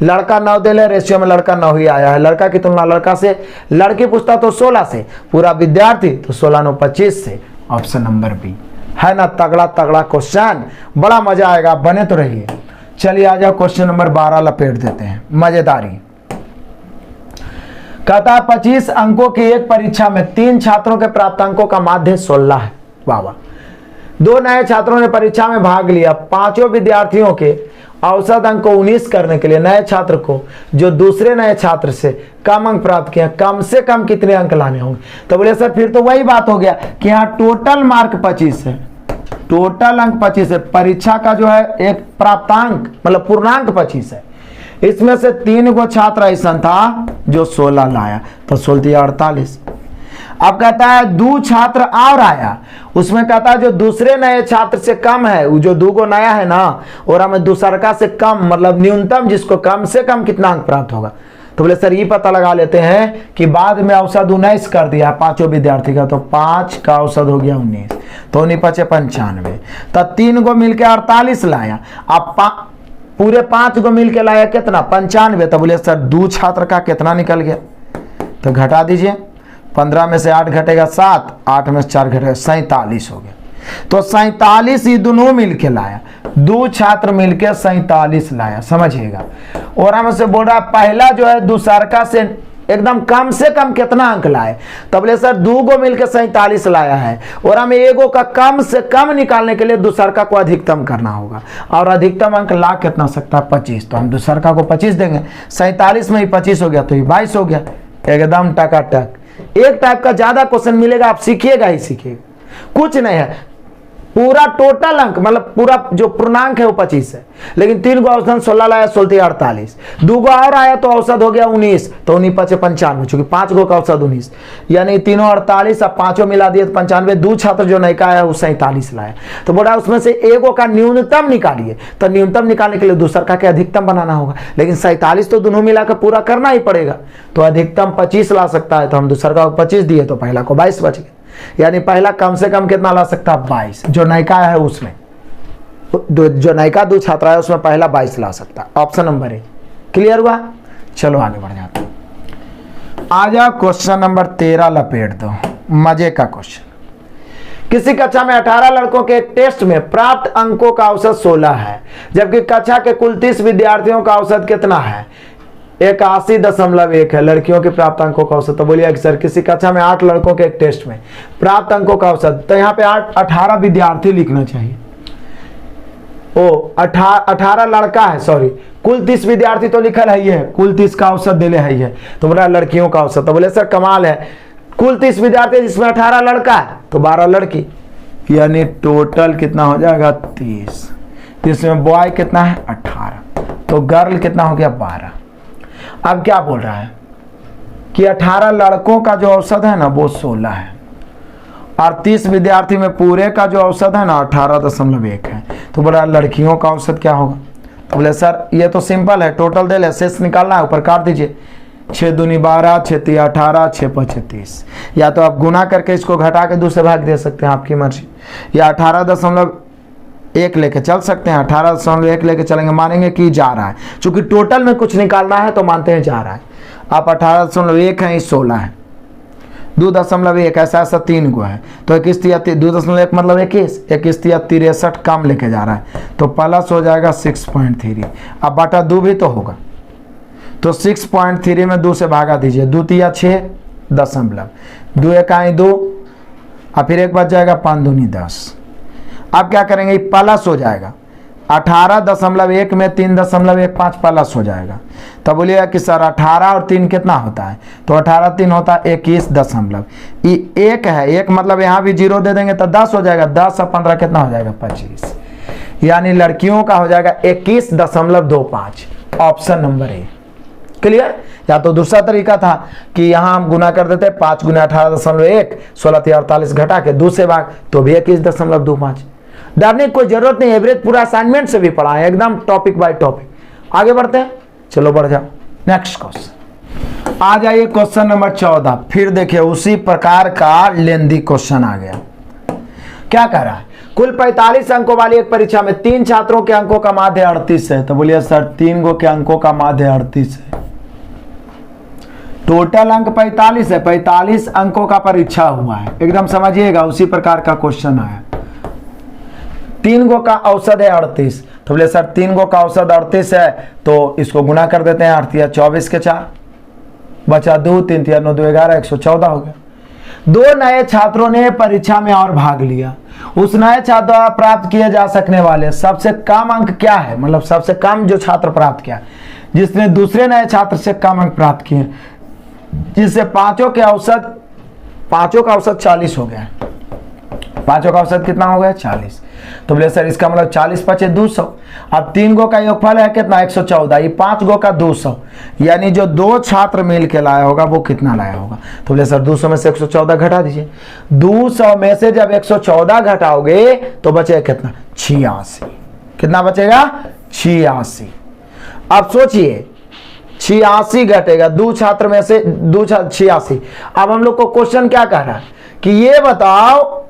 लड़का 9 दे ले, रेशियो में लड़का 9 ही आया है। लड़का की तुलना लड़का से, लड़की पूछता तो 16 से, पूरा विद्यार्थी तो 16 9 25 से। ऑप्शन नंबर बी है ना। तगड़ा तगड़ा क्वेश्चन, बड़ा मजा आएगा, बने तो रहिए। चलिए आ जाओ क्वेश्चन नंबर 12 लपेट देते हैं। मजेदारी कहता है 25 अंकों की एक परीक्षा में 3 छात्रों के प्राप्त अंकों का माध्य 16 है। वाह वाह। 2 नए छात्रों ने परीक्षा में भाग लिया। 5 विद्यार्थियों के औसत अंक को 19 करने के लिए नए छात्र को, जो दूसरे नए छात्र से कम अंक प्राप्त किया, कम से कम कितने अंक लाने होंगे। तो बोले सर फिर तो वही बात हो गया कि यहाँ टोटल मार्क 25 है, टोटल अंक 25 है। परीक्षा का जो है एक प्राप्तांक मतलब पूर्णांक 25 है। इसमें से 3 गो छात्र ऐसा था जो 16 लाया, तो 16 48। अब कहता है 2 छात्र और आया, उसमें कहता है जो दूसरे नए छात्र से कम है, वो जो 2 गो नया है ना, और हमें दूसरका से कम मतलब न्यूनतम जिसको कम से कम कितना अंक प्राप्त होगा। तो बोले सर ये पता लगा लेते हैं कि बाद में औसत 19 कर दिया 5 विद्यार्थी का, तो 5 का औसत हो गया 19, तो 19 5 95, तो 3 गो मिलके 48 लाया। अब पूरे 5 गो मिलके लाया कितना 95। तो बोले सर 2 छात्र का कितना निकल गया, तो घटा दीजिए। 15 में से 8 घटेगा 7, 8 में से 4 घटेगा 47 हो गया। तो 47 ये दोनों मिलके लाया, 2 छात्र मिलके 47 लाया, समझिएगा। और हम से बोल रहा पहला जो है दूसरका से एकदम कम से कम कितना अंक लाए। तब बोले सर 2 गो मिलके 47 लाया है, और हमें 1 गो का कम से कम निकालने के लिए दूसरका को अधिकतम करना होगा, और अधिकतम अंक ला कितना सकता है 25। तो हम दूसरका को 25 देंगे, 47 में ही 25 हो गया तो ये 22 हो गया। एकदम टकाटक। एक टाइप का ज्यादा क्वेश्चन मिलेगा, आप सीखिएगा ही सीखिएगा, कुछ नहीं है। पूरा टोटल अंक मतलब पूरा जो पूर्णांक है वो 25 है, लेकिन 3 गो औसत 16 लाया, 16 48, 2 गो और आया तो औसत हो गया 19, तो 19 5 95, चूंकि 5 गो का औसत 19, यानी तीनों 48, अब पांचों मिला दिए तो 95। 2 छात्र जो नयका है वो 47 लाया, तो बोला उसमें से एगो का न्यूनतम निकालिए, तो न्यूनतम निकालने के लिए दूसरा का अधिकतम बनाना होगा, लेकिन 47 तो दोनों मिलाकर पूरा करना ही पड़ेगा, तो अधिकतम 25 ला सकता है, तो हम दूसरा का 25 दिए तो पहला को 22 बच गया, यानी पहला कम से कम कितना ला सकता है 22, जो नयका है उसमें जो नयका 2 छात्रा है उसमें पहला 22 ला सकता है। ऑप्शन नंबर ए क्लियर हुआ। चलो आगे बढ़ जाते हैं। आ जाओ क्वेश्चन नंबर 13 लपेट दो, मजे का क्वेश्चन। किसी कक्षा में 18 लड़कों के एक टेस्ट में प्राप्त अंकों का औसत 16 है, जबकि कक्षा के कुल 30 विद्यार्थियों का औसत कितना है? 81.1 है लड़कियों के प्राप्त अंकों का औसत। तो बोलिए कि सर किसी कक्षा में 8 लड़कों के एक टेस्ट में प्राप्त अंकों का औसत, तो यहाँ पे 18 विद्यार्थी लिखना चाहिए। ओ 18 लड़का है, सॉरी, कुल 30 विद्यार्थी तो लिखल है, ये कुल 30 का औसत दिले है, तो बोला लड़कियों का औसत। तो बोले सर कमाल है, कुल 30 विद्यार्थी जिसमें 18 लड़का है तो 12 लड़की, यानी टोटल कितना हो जाएगा 30, जिसमें बॉय कितना है 18, तो गर्ल कितना हो गया 12। अब क्या बोल रहा है कि 18 लड़कों का जो औसत है ना वो 16 है, और 30 विद्यार्थी में पूरे का जो औसत है ना 18.1 है, तो बोला लड़कियों का औसत क्या होगा? तो बोले सर ये तो सिंपल है, टोटल दे ले, शेष निकालना है, ऊपर काट दीजिए, 6 दूनी 12, 6 3 18, 6 5 30, या तो आप गुना करके इसको घटा के 2 से भाग दे सकते हैं, आपकी मर्जी, या 18.1 लेके चल सकते हैं, 18.1 लेके चलेंगे, मानेंगे कि जा रहा है, चूंकि टोटल में कुछ निकालना है तो मानते हैं जा रहा है। आप 18.1 है, 16 है, 2.1 ऐसा ऐसा 3 गो है, तो 2.1 मतलब 21, 63 कम लेके जा रहा है, तो प्लस हो जाएगा 6.3, अब बटा 2 भी तो होगा, तो 6.3 में 2 से भागा दीजिए, 2 3 6 दशमलव, 2 1 2, और फिर एक बच जाएगा 5 दूनी 10। अब क्या करेंगे, प्लस हो जाएगा 18.1 में 3.15 प्लस हो जाएगा, तब बोलिएगा कि सर 18 और 3 कितना होता है? तो 18 3 होता है 21 दशमलव, ये 1 है, 1 मतलब यहाँ भी 0 दे देंगे तो 10 हो जाएगा, 10 और 15 कितना हो जाएगा 25, यानी लड़कियों का हो जाएगा 21.25। ऑप्शन नंबर ए क्लियर। या तो दूसरा तरीका था कि यहाँ हम गुना कर देते 5 गुना 18.1, 16 48 घटा के 2 से भाग, तो भी 21.25। डरने की कोई जरूरत नहीं, एवरेज पूरा असाइनमेंट से भी पढ़ा है, एकदम टॉपिक बाय टॉपिक। आगे बढ़ते हैं, चलो बढ़ जाओ नेक्स्ट क्वेश्चन। आ जाइए क्वेश्चन नंबर 14। फिर देखिए उसी प्रकार का लेंदी क्वेश्चन आ गया। क्या कह रहा है, कुल 45 अंकों वाली एक परीक्षा में 3 छात्रों के अंकों का माध्य 38 है। तो बोलिए सर 3 गो के अंकों का माध्य 38 है, टोटल अंक 45 है, 45 अंकों का परीक्षा हुआ है, एकदम समझिएगा उसी प्रकार का क्वेश्चन आया। 3 गो का औसत है 38, तो बोले सर 3 गो का औसत 38 है, तो इसको गुना कर देते हैं, 8 24 के 4 बचा 2, 3 3 9 2 11, 114 हो गया। 2 नए छात्रों ने परीक्षा में और भाग लिया। उस नए छात्र द्वारा प्राप्त किए जा सकने वाले सबसे कम अंक क्या है? मतलब सबसे कम जो छात्र प्राप्त किया, जिसने दूसरे नए छात्र से कम अंक प्राप्त किए, जिससे पांचों का औसत 40 हो गया। पांचों का औसत कितना हो गया 40। तो बोले सर इसका मतलब 40 5 200। अब 3 गो का योगफल है कितना 114, ये 5 गो का 200, यानी जो 2 छात्र मिल के लाया होगा वो कितना लाया होगा? तो बोले सर 200 में से 114 घटा दीजिए। 200 में से जब 114 घटाओगे तो बचेगा कितना 86। कितना बचेगा 86। अब सोचिए 86 घटेगा, 2 छात्र में से 86। अब हम लोग को क्वेश्चन क्या कह रहा है कि ये बताओ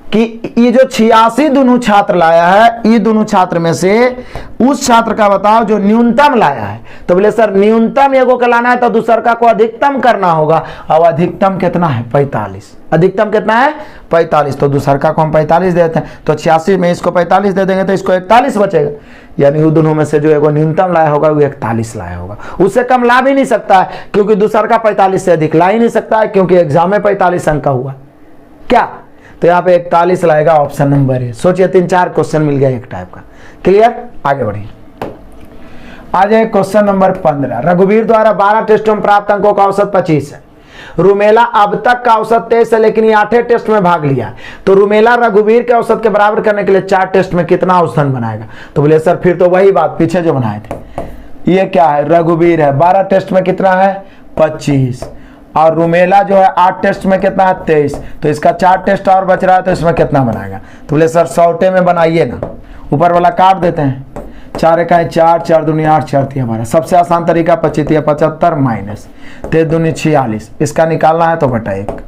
कि ये जो 86 दोनों छात्र लाया है, ये दोनों छात्र में से उस छात्र का बताओ जो न्यूनतम लाया है। तो बोले सर न्यूनतम एगो का लाना है तो दूसरा को अधिकतम करना होगा, और अधिकतम कितना है 45। अधिकतम कितना है 45, तो दूसरा को हम 45 देते हैं, तो 86 में इसको 45 दे देंगे तो इसको 41 बचेगा, यानी वो दोनों में से जो एगो न्यूनतम लाया होगा वो 41 लाया होगा। उससे कम ला भी नहीं सकता है, क्योंकि दूसरा का 45 से अधिक ला ही नहीं सकता है, क्योंकि एग्जाम में 45 अंक का हुआ क्या, तो यहाँ पे 41 लाएगा। ऑप्शन नंबर है। सोचिए 3-4 क्वेश्चन मिल गया एक टाइप का। क्लियर, आगे बढ़िए। आ जाए क्वेश्चन नंबर 15। रघुवीर द्वारा 12 टेस्टों में प्राप्त अंकों का औसत 25 है। रुमेला अब तक का औसत 23 है, लेकिन ये 8 टेस्ट में भाग लिया। तो रुमेला रघुवीर के औसत के बराबर करने के लिए 4 टेस्ट में कितना औसतन बनाएगा? तो बोले सर फिर तो वही बात पीछे जो बनाए थे। ये क्या है? रघुवीर है, 12 टेस्ट में कितना है? 25। और रुमेला जो है 8 टेस्ट में कितना है? 23। तो इसका 4 टेस्ट और बच रहा है, तो इसमें कितना बनाएगा? तो बोले सर 100 में बनाइए ना, ऊपर वाला काट देते हैं। 4 1 4, 4 दूनी 8, 4 3 12। सबसे आसान तरीका 25 75 माइनस 3 दूनी 46, इसका निकालना है तो बटा 1।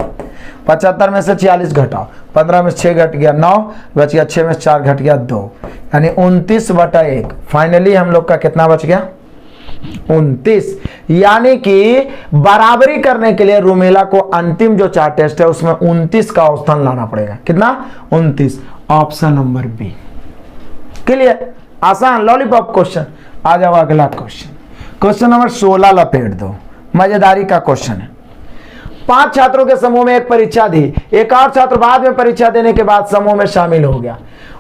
75 में से 46 घटाओ, 15 में 6 घट गया 9, बच गया 6 में 4 घट गया 2, यानी 29 बटा 1। फाइनली हम लोग का कितना बच गया? 29। यानी कि बराबरी करने के लिए रुमेला को अंतिम जो 4 टेस्ट है उसमें 29 का औसतन लाना पड़ेगा। कितना? 29। Option number B. क्लियर? आसान लॉलीपॉप क्वेश्चन। आ जाओ अगला क्वेश्चन। क्वेश्चन नंबर 16 लपेट दो। मजेदारी का क्वेश्चन है। 5 छात्रों के समूह में एक परीक्षा दी, एक और छात्र बाद में परीक्षा देने के बाद समूह में शामिल हो गया।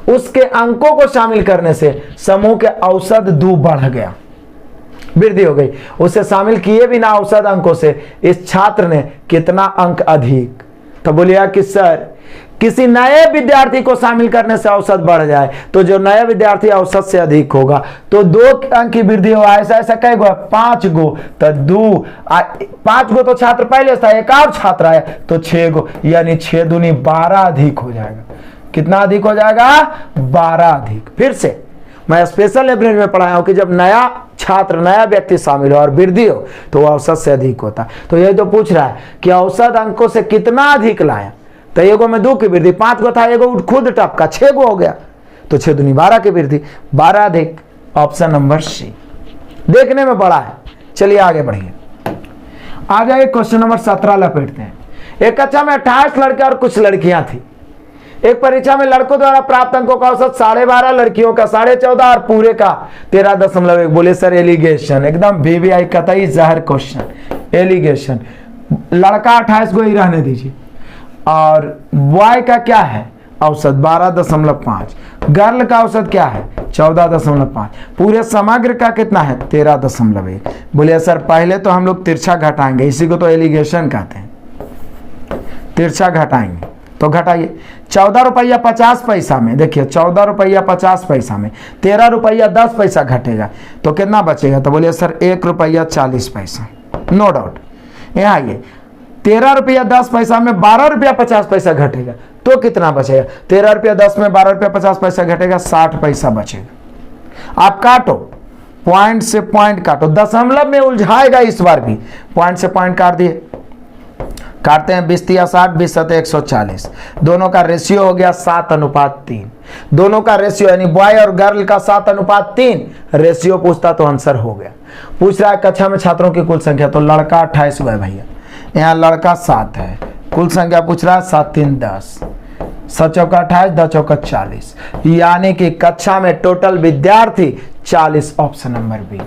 उसके अंकों को शामिल करने से समूह के औसत 2 बढ़ गया, वृद्धि हो गई। उसे शामिल किए बिना औसत अंकों से इस छात्र ने कितना अंक अधिक? तो बोलिए कि सर किसी नए विद्यार्थी को शामिल करने से औसत बढ़ जाए तो जो नया विद्यार्थी औसत से अधिक होगा तो 2 अंक की वृद्धि होगा। ऐसा ऐसा कई गो? 5 गो। तो 2 5 गो तो छात्र पहले था, एक और छात्र आया तो 6 गो, यानी 6 दूनी 12 अधिक हो जाएगा। कितना अधिक हो जाएगा? 12 अधिक। फिर से मैं स्पेशल लाइब्रेरी में पढ़ाया हूं कि जब नया छात्र नया व्यक्ति शामिल हो और वृद्धि हो तो वह औसत से अधिक होता। तो यही तो पूछ रहा है कि औसत अंकों से कितना अधिक लाया? तो एगो में 2 की वृद्धि, 5 गो था, एगो खुद टपका 6 गो हो गया, तो 6 दूनी 12 की वृद्धि, 12 अधिक। Option number C. देखने में बड़ा है। चलिए आगे बढ़िए। आ जाए क्वेश्चन नंबर 17 लपेटते हैं। एक कक्षा में 28 लड़के और कुछ लड़कियां थी। एक परीक्षा में लड़कों द्वारा प्राप्त अंकों का औसत 12.5, लड़कियों का 14.5 और पूरे का 13.1। बोले सर एलिगेशन, एकदम VVI कतई जहर क्वेश्चन। एलिगेशन, लड़का 28 को ही रहने दीजिए, और बॉय का क्या है औसत? 12.5। गर्ल का औसत क्या है? 14.5। पूरे समग्र का कितना है? 13.1। बोलिए सर पहले तो हम लोग तिरछा घटाएंगे, इसी को तो एलिगेशन कहते हैं। तिरछा घटाएंगे तो घटाइए। 14 रुपया 50 पैसा में, देखिए 14 रुपया 50 पैसा में 13 रुपया 10 पैसा घटेगा तो कितना बचेगा? तो बोलिए सर 1 रुपया 40 पैसा। No doubt. यहाँ ये 13 रुपया 10 पैसा में 12 रुपया 50 पैसा घटेगा तो कितना बचेगा? 13 रुपया 10 में 12 रुपया 50 पैसा घटेगा, 60 पैसा बचेगा। आप काटो, पॉइंट से पॉइंट काटो, दशमलव में उलझाएगा इस बार भी। पॉइंट से पॉइंट काट दिए, काटते हैं 20 या 60, 20 7 140। दोनों का रेशियो हो गया 7:3। दोनों का रेशियो यानी बॉय और गर्ल का 7:3 रेशियो पूछता तो आंसर हो गया। पूछ रहा है कक्षा में छात्रों की कुल संख्या, तो लड़का 28 हुआ है भैया, यहाँ लड़का 7 है। कुल संख्या पूछ रहा है 7 3 10, 7 चौका 28, 10 चौका 40, यानी कि कक्षा में टोटल विद्यार्थी 40। Option number B.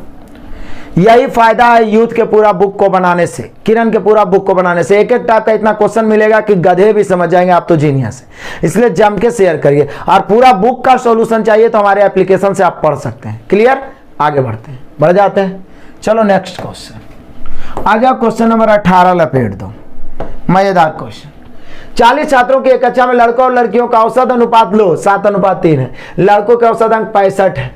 यही फायदा है यूथ के पूरा बुक को बनाने से, किरण के पूरा बुक को बनाने से। एक एक टाइप का इतना क्वेश्चन मिलेगा कि गधे भी समझ जाएंगे, आप तो जीनियस है। इसलिए जम के शेयर करिए, और पूरा बुक का सॉल्यूशन चाहिए तो हमारे एप्लीकेशन से आप पढ़ सकते हैं। क्लियर? आगे बढ़ते हैं, बढ़ जाते हैं। चलो नेक्स्ट क्वेश्चन आ जाओ। क्वेश्चन नंबर 18 लपेट दो। मजेदार क्वेश्चन। 40 छात्रों की एक कक्षा में लड़कों और लड़कियों का औसत अनुपात लो 7:3 है। लड़कों के औसत अंक 65 है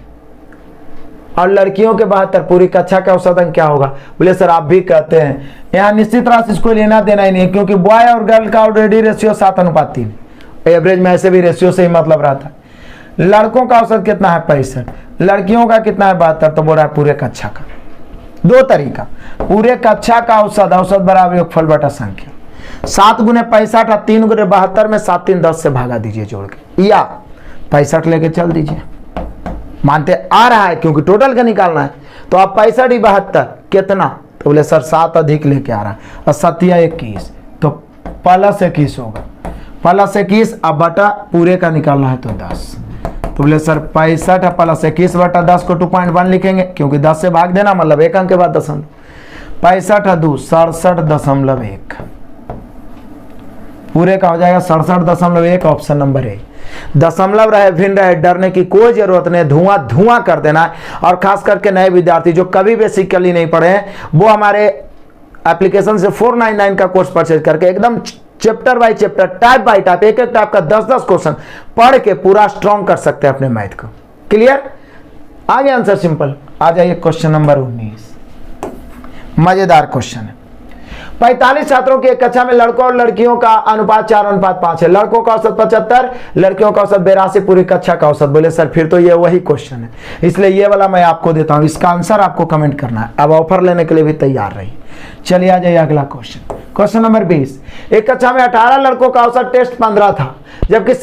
और लड़कियों के 72। पूरी कक्षा का औसत अंक क्या होगा? बोले सर आप भी कहते हैं, यहाँ निश्चित राशि इसको लेना देना ही नहीं, क्योंकि बॉय और गर्ल का ऑलरेडी रेशियो 7:3। एवरेज में ऐसे भी रेशियो से ही मतलब रहता है। लड़कों का औसत कितना है? 65। लड़कियों का कितना है? 72। तो बोल रहा है पूरे कक्षा का। 2 तरीका, पूरे कक्षा का औसत, औसत बराबर योगफल बटा संख्या। 7 गुने 65 और 3 गुने 72 में 7 3 10 से भागा दीजिए जोड़ के, या 65 लेके चल दीजिए। मानते आ रहा है क्योंकि टोटल का निकालना है, तो आप 65 ही 72 कितना? तो बोले सर 7 अधिक लेके आ रहा है, और 7 21, तो +21 होगा। +21 अब बटा पूरे का निकालना है तो 10। तो बोले सर 65 +21 बटा 10 को 2.1 लिखेंगे, क्योंकि 10 से भाग देना मतलब 1 अंक के बाद दशमलव। 65 2 67.1 पूरे का हो जाएगा 67.1। ऑप्शन नंबर ए। दशमलव रहे भिन्न रहे, डरने की कोई जरूरत नहीं, धुआं धुआं कर देना है। और खास करके नए विद्यार्थी जो कभी बेसिकली नहीं पढ़े हैं, वो हमारे एप्लीकेशन से 499 का कोर्स परचेज करके एकदम chapter by chapter, type bye type, एक एक टाइप का 10-10 क्वेश्चन पढ़ के पूरा स्ट्रॉन्ग कर सकते हैं अपने मैथ को। क्लियर? आगे आंसर सिंपल। आ जाइए क्वेश्चन नंबर 19, मजेदार क्वेश्चन है। 45 छात्रों की एक कक्षा में लड़कों और लड़कियों का अनुपात 4:5 है। लड़कों का औसत 75, लड़कियों का औसत 82, पूरी कक्षा का औसत। बोले सर फिर तो ये वही क्वेश्चन है, इसलिए ये वाला मैं आपको देता हूं, इसका आंसर आपको कमेंट करना है। अब ऑफर लेने के लिए भी तैयार रहिए। चलिए आ जाइए अगला क्वेश्चन, क्वेश्चन नंबर 20। एक कक्षा में 18 लड़कों का औसत टेस्ट 15 था, जबकि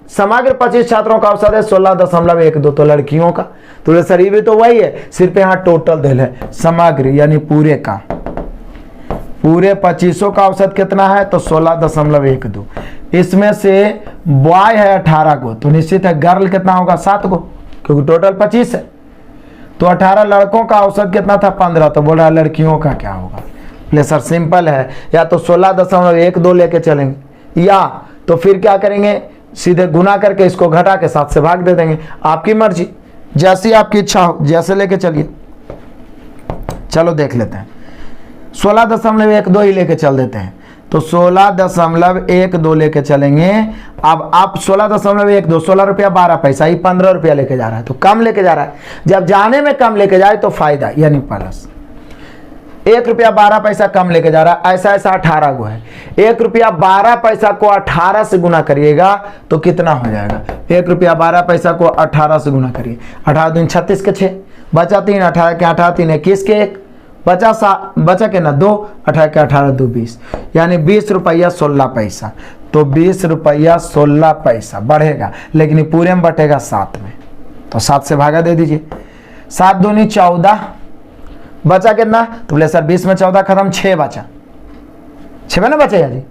समग्र 25 छात्रों का औसत है 16.12। तो लड़कियों का, तो सर ये भी तो वही है, सिर्फ यहाँ टोटल दिल है। समग्र यानी पूरे का, पूरे 25 का औसत कितना है तो 16.12। इसमें से बॉय है 18 को, तो निश्चित है गर्ल कितना होगा 7 को, क्योंकि टोटल 25 है। तो 18 लड़कों का औसत कितना था 15, तो बोल रहा है लड़कियों का क्या होगा। ले सर सिंपल है, या तो 16.12 लेके चलेंगे, या तो फिर क्या करेंगे सीधे गुना करके इसको घटा के 7 से भाग दे देंगे। आपकी मर्जी, जैसी आपकी इच्छा हो, जैसे लेके चलिए। चलो देख लेते हैं, 16.12 ही लेके चल देते हैं। तो 16.12 लेके चलेंगे। अब आप 16.12, 16 रुपया 12 पैसा, ही 15 रुपया लेके जा रहा है, तो कम लेके जा रहा है। जब जाने में कम लेके जाए तो फायदा यानी प्लस। 1 रुपया 12 पैसा कम लेके जा रहा है, ऐसा 18 को है। 1 रुपया 12 पैसा को 18 से गुना करिएगा तो कितना हो जाएगा। 1 रुपया 12 पैसा को 18 से गुना करिए, 18 दूनी 36 के 6, बचा 3, 18 के 18, 3 21 के 1, बचा के ना 2, 18 के 18 2 20, यानी 20 रुपया 16 पैसा। तो 20 रुपया 16 पैसा बढ़ेगा, लेकिन ये पूरे में बटेगा 7 में, तो 7 से भागा दे दीजिए। 7 दूनी 14, बचा कितना तो बोले सर 20 में 14 खत्म, 6 बचा, 6 में ना बचेगा जी,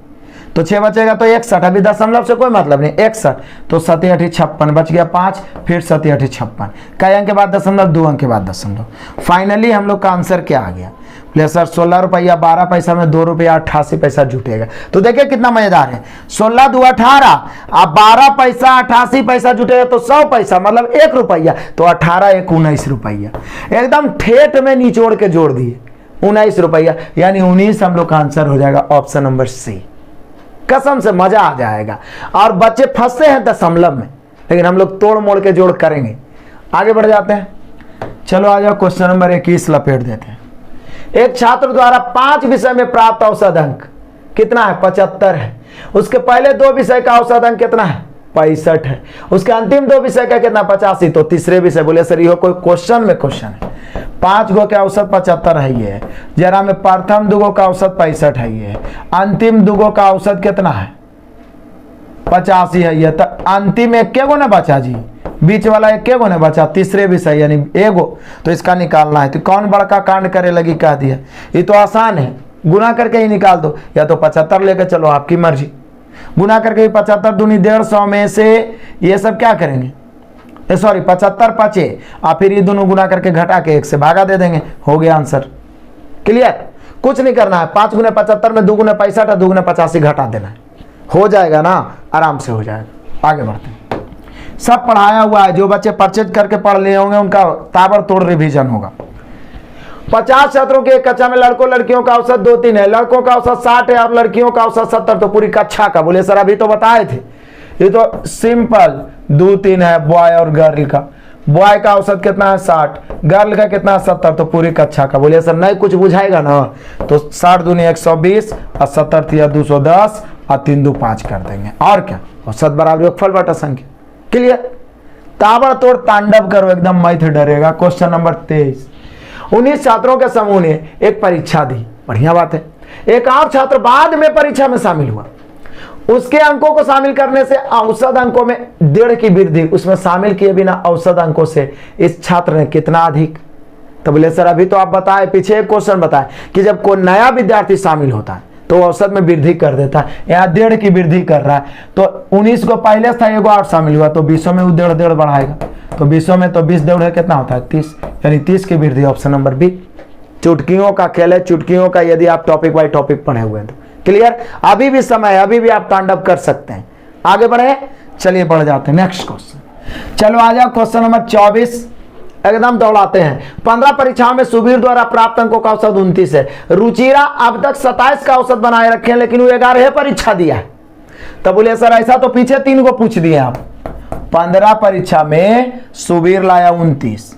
तो 6 बचेगा तो 61। अभी दशमलव से कोई मतलब नहीं, 61। तो 7 8 56 बच गया 5, फिर 7 8 56, कई अंक के बाद दशमलव, 2 अंक के बाद दशमलव। फाइनली हम लोग का आंसर क्या आ गया, बोले सर 16 रुपया 12 पैसा में 2 रुपया 88 पैसा जुटेगा। तो देखिए कितना मजेदार है, 16 2 18, अब 12 पैसा 88 पैसा जुटेगा तो 100 पैसा मतलब 1 रुपया, तो 18 1 19 रुपया, एकदम ठेठ में निचोड़ के जोड़ दिए 19 रुपया, यानी 19 हम लोग का आंसर हो जाएगा ऑप्शन नंबर सी। कसम से मजा आ जाएगा। और बच्चे फंसते हैं दशमलव में, लेकिन हम लोग तोड़ मोड़ के जोड़ करेंगे। आगे बढ़ जाते हैं, चलो आ जाओ क्वेश्चन नंबर 21 लपेट देते हैं। एक छात्र द्वारा 5 विषय में प्राप्त औसत अंक कितना है 75 है। उसके पहले 2 विषय का औसत अंक कितना है 65 है। उसके अंतिम 2 विषय का कितना 85। तो तीसरे विषय, बोले सर ये कोई क्वेश्चन में क्वेश्चन है। 5 गो का औसत 75 है, ये जरा में प्रथम 2 गो का औसत 65 है, ये अंतिम 2 गो का औसत कितना है 85 है। ये तो अंतिम 1 गो ना बचा जी, बीच वाला 1 गो ना बचा, तीसरे विषय यानी 1 गो, तो इसका निकालना है। तो कौन बड़का कांड करे लगी कह दिया, ये तो आसान है, गुना करके ही निकाल दो, या तो 75 लेकर चलो, आपकी मर्जी। गुना करके 75 दूनी 150 में से ये सब क्या करेंगे, सॉरी 75 5, और फिर ये दोनों गुना करके घटा के 1 से भागा दे देंगे, हो गया आंसर। क्लियर? कुछ नहीं करना है, 5 गुने 75 में 2 गुने 65 और 2 गुने 85 घटा देना है, हो जाएगा ना, आराम से हो जाएगा। आगे बढ़ते हैं, सब पढ़ाया हुआ है, जो बच्चे परचेज करके पढ़ लिए होंगे उनका ताबड़तोड़ रिवीजन होगा। 50 छात्रों के एक कक्षा में लड़कों लड़कियों का औसत 2-3 है, लड़कों का औसत 60 है और लड़कियों का औसत 70। तो पूरी कक्षा का, बोले सर अभी तो बताए थे, ये तो सिंपल 2-3 है बॉय और गर्ल का। बॉय का औसत कितना है 60, गर्ल का कितना है 70। तो पूरी कक्षा का, बोले सर नहीं कुछ बुझाएगा ना, तो 60 दूनी 120 और 70 तिया 210 और 3 2 5 कर देंगे, और क्या, औसत बराबर योगफल बटा संख्या। क्लियर? ताबड़तोड़ तांडव करो, एकदम मैथ डरेगा। Question number 23। 19 छात्रों के समूह ने एक परीक्षा दी, बढ़िया बात है। एक और छात्र बाद में परीक्षा में शामिल हुआ, उसके अंकों को शामिल करने से औसत अंकों में 1.5 की वृद्धि, उसमें शामिल किए बिना औसत अंकों से इस छात्र ने कितना अधिक। तो बोले सर अभी तो आप बताए, पीछे एक क्वेश्चन बताए कि जब कोई नया विद्यार्थी शामिल होता है तो औसत में वृद्धि कर देता है, यहाँ 1.5 की वृद्धि कर रहा है। तो 19 को पहले था, एगो और शामिल हुआ, तो 20 में वो 1.5 बढ़ाएगा, तो 20 में तो 20 1.5 कितना होता है 30, यानी 30 की वृद्धि, ऑप्शन नंबर बी। चुटकियों का खेल है, चुटकियों का, यदि आप टॉपिक बाय टॉपिक पढ़े हुए हैं तो। क्लियर? अभी भी समय है, अभी भी आप तांडव कर सकते हैं। आगे बढ़े, चलिए बढ़ जाते हैं नेक्स्ट क्वेश्चन। चलो आ जाओ क्वेश्चन नंबर 24, एकदम दौड़ाते हैं। 15 परीक्षाओं में सुबीर द्वारा प्राप्त अंकों का औसत 29 है। रुचिरा अब तक 27 का औसत बनाए रखे हैं, लेकिन वो 11 परीक्षा दिया है। तब बोले सर ऐसा तो पीछे 3 को पूछ दिए आप। 15 परीक्षा में सुबीर लाया 29,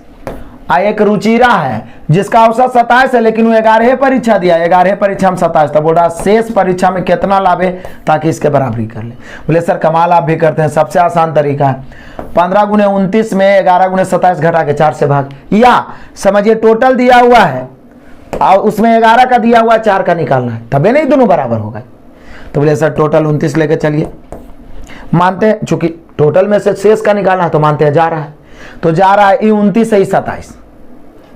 एक रुचिरा है जिसका औसत 27 है, लेकिन वो 11 परीक्षा दिया, 11 परीक्षा में 27। तब बोल रहा शेष परीक्षा में कितना लावे ताकि इसके बराबरी कर ले। बोले सर कमाल आप भी करते हैं, सबसे आसान तरीका है 15 गुने 29 में 11 गुने 27 घटा के 4 से भाग, या समझिए टोटल दिया हुआ है और उसमें 11 का दिया हुआ 4 का निकालना है, तभी नहीं दोनों बराबर होगा। तो बोले सर टोटल 29 लेके चलिए, मानते हैं चूंकि टोटल में से शेष का निकालना है तो मानते हैं जा रहा है, तो जा रहा है ये 29 से 27,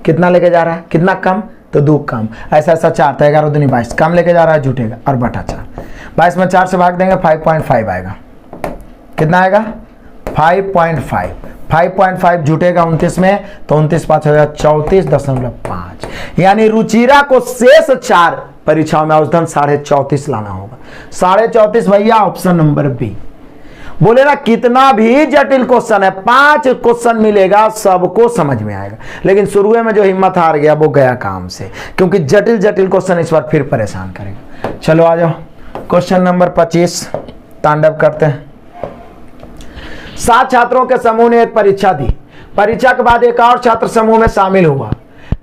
कितना लेके जा रहा है, कितना कम तो 2 कम, ऐसा ऐसा 4 तो 11 दूनी 22, कम लेके जा रहा है जुटेगा और बटा 4, 22 में 4 से भाग देंगे 5.5 आएगा, कितना आएगा 5.5, 5.5 जुटेगा 29 में तो 29 5 हो जाएगा 34.5, यानी रुचिरा को शेष 4 परीक्षाओं में औसतन 34.5 लाना होगा। 34.5 भैया ऑप्शन नंबर बी। बोले ना कितना भी जटिल क्वेश्चन है, 5 क्वेश्चन मिलेगा सबको समझ में आएगा, लेकिन शुरू में जो हिम्मत हार गया वो गया काम से, क्योंकि जटिल जटिल क्वेश्चन इस बार फिर परेशान करेगा। चलो आ जाओ क्वेश्चन नंबर 25 तांडव करते हैं। 7 छात्रों के समूह ने एक परीक्षा दी। परीक्षा के बाद एक और छात्र समूह में शामिल हुआ।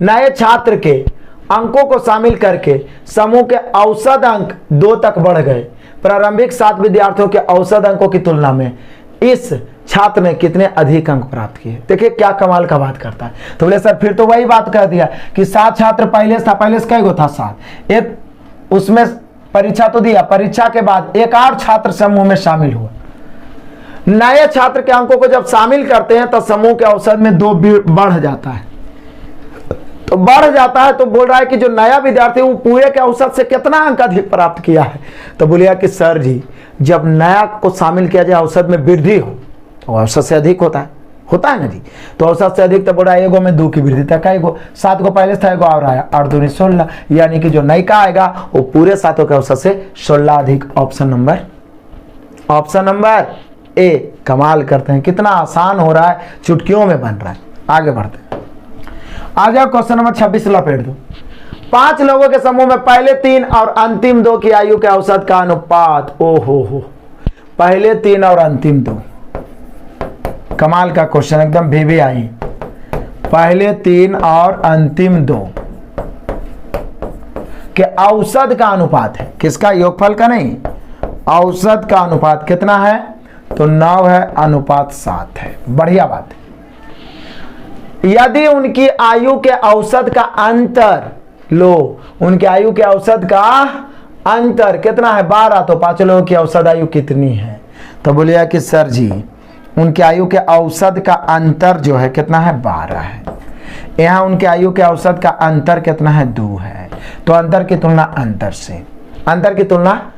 नए छात्र के अंकों को शामिल करके समूह के औसत अंक 2 तक बढ़ गए। प्रारंभिक 7 विद्यार्थियों के औसत अंकों की तुलना में इस छात्र ने कितने अधिक अंक प्राप्त किए। देखिए क्या कमाल का बात करता है। तो बोले सर फिर तो वही बात कर दिया कि 7 छात्र पहले था, पहले से कई था 7, एक उसमें परीक्षा तो दिया, परीक्षा के बाद एक और छात्र समूह में शामिल हुआ। नए छात्र के अंकों को जब शामिल करते हैं तो समूह के औसत में 2 बढ़ जाता है, तो बढ़ जाता है। तो बोल रहा है कि जो नया विद्यार्थी वो पूरे के औसत से कितना अंक अधिक प्राप्त किया है। तो बोलिए कि सर जी जब नया को शामिल किया जाए औसत में वृद्धि हो तो औसत से अधिक होता है ना जी। तो औसत से अधिक तो बोल रहा है एगो में 2 की वृद्धि तक आएगो, 7 को पहले था एगो और आया 8 दूनी 16, यानी कि जो नई का आएगा वो पूरे 7 के औसत से 16 अधिक। ऑप्शन नंबर ए। कमाल करते हैं, कितना आसान हो रहा है, चुटकियों में बन रहा है। आगे बढ़ते हैं, आ जाओ क्वेश्चन नंबर 26 लपेट दो। 5 लोगों के समूह में पहले 3 और अंतिम 2 की आयु के औसत का अनुपात। ओहो हो, पहले 3 और अंतिम 2, कमाल का क्वेश्चन एकदम भी आई। पहले 3 और अंतिम 2 के औसत का अनुपात है, किसका, योगफल का नहीं, औसत का अनुपात कितना है तो 9 है, अनुपात 7 है। बढ़िया बात है। यदि उनकी आयु के औसत का अंतर लो, उनके आयु के औसत का अंतर कितना है 12, तो 5 लोगों की औसत आयु कितनी है। तो बोलिए कि सर जी उनके आयु के औसत का अंतर जो है कितना है 12 है। यहाँ उनके आयु के औसत का अंतर कितना है 2 है। तो अंतर की तुलना अंतर से, अंतर की तुलना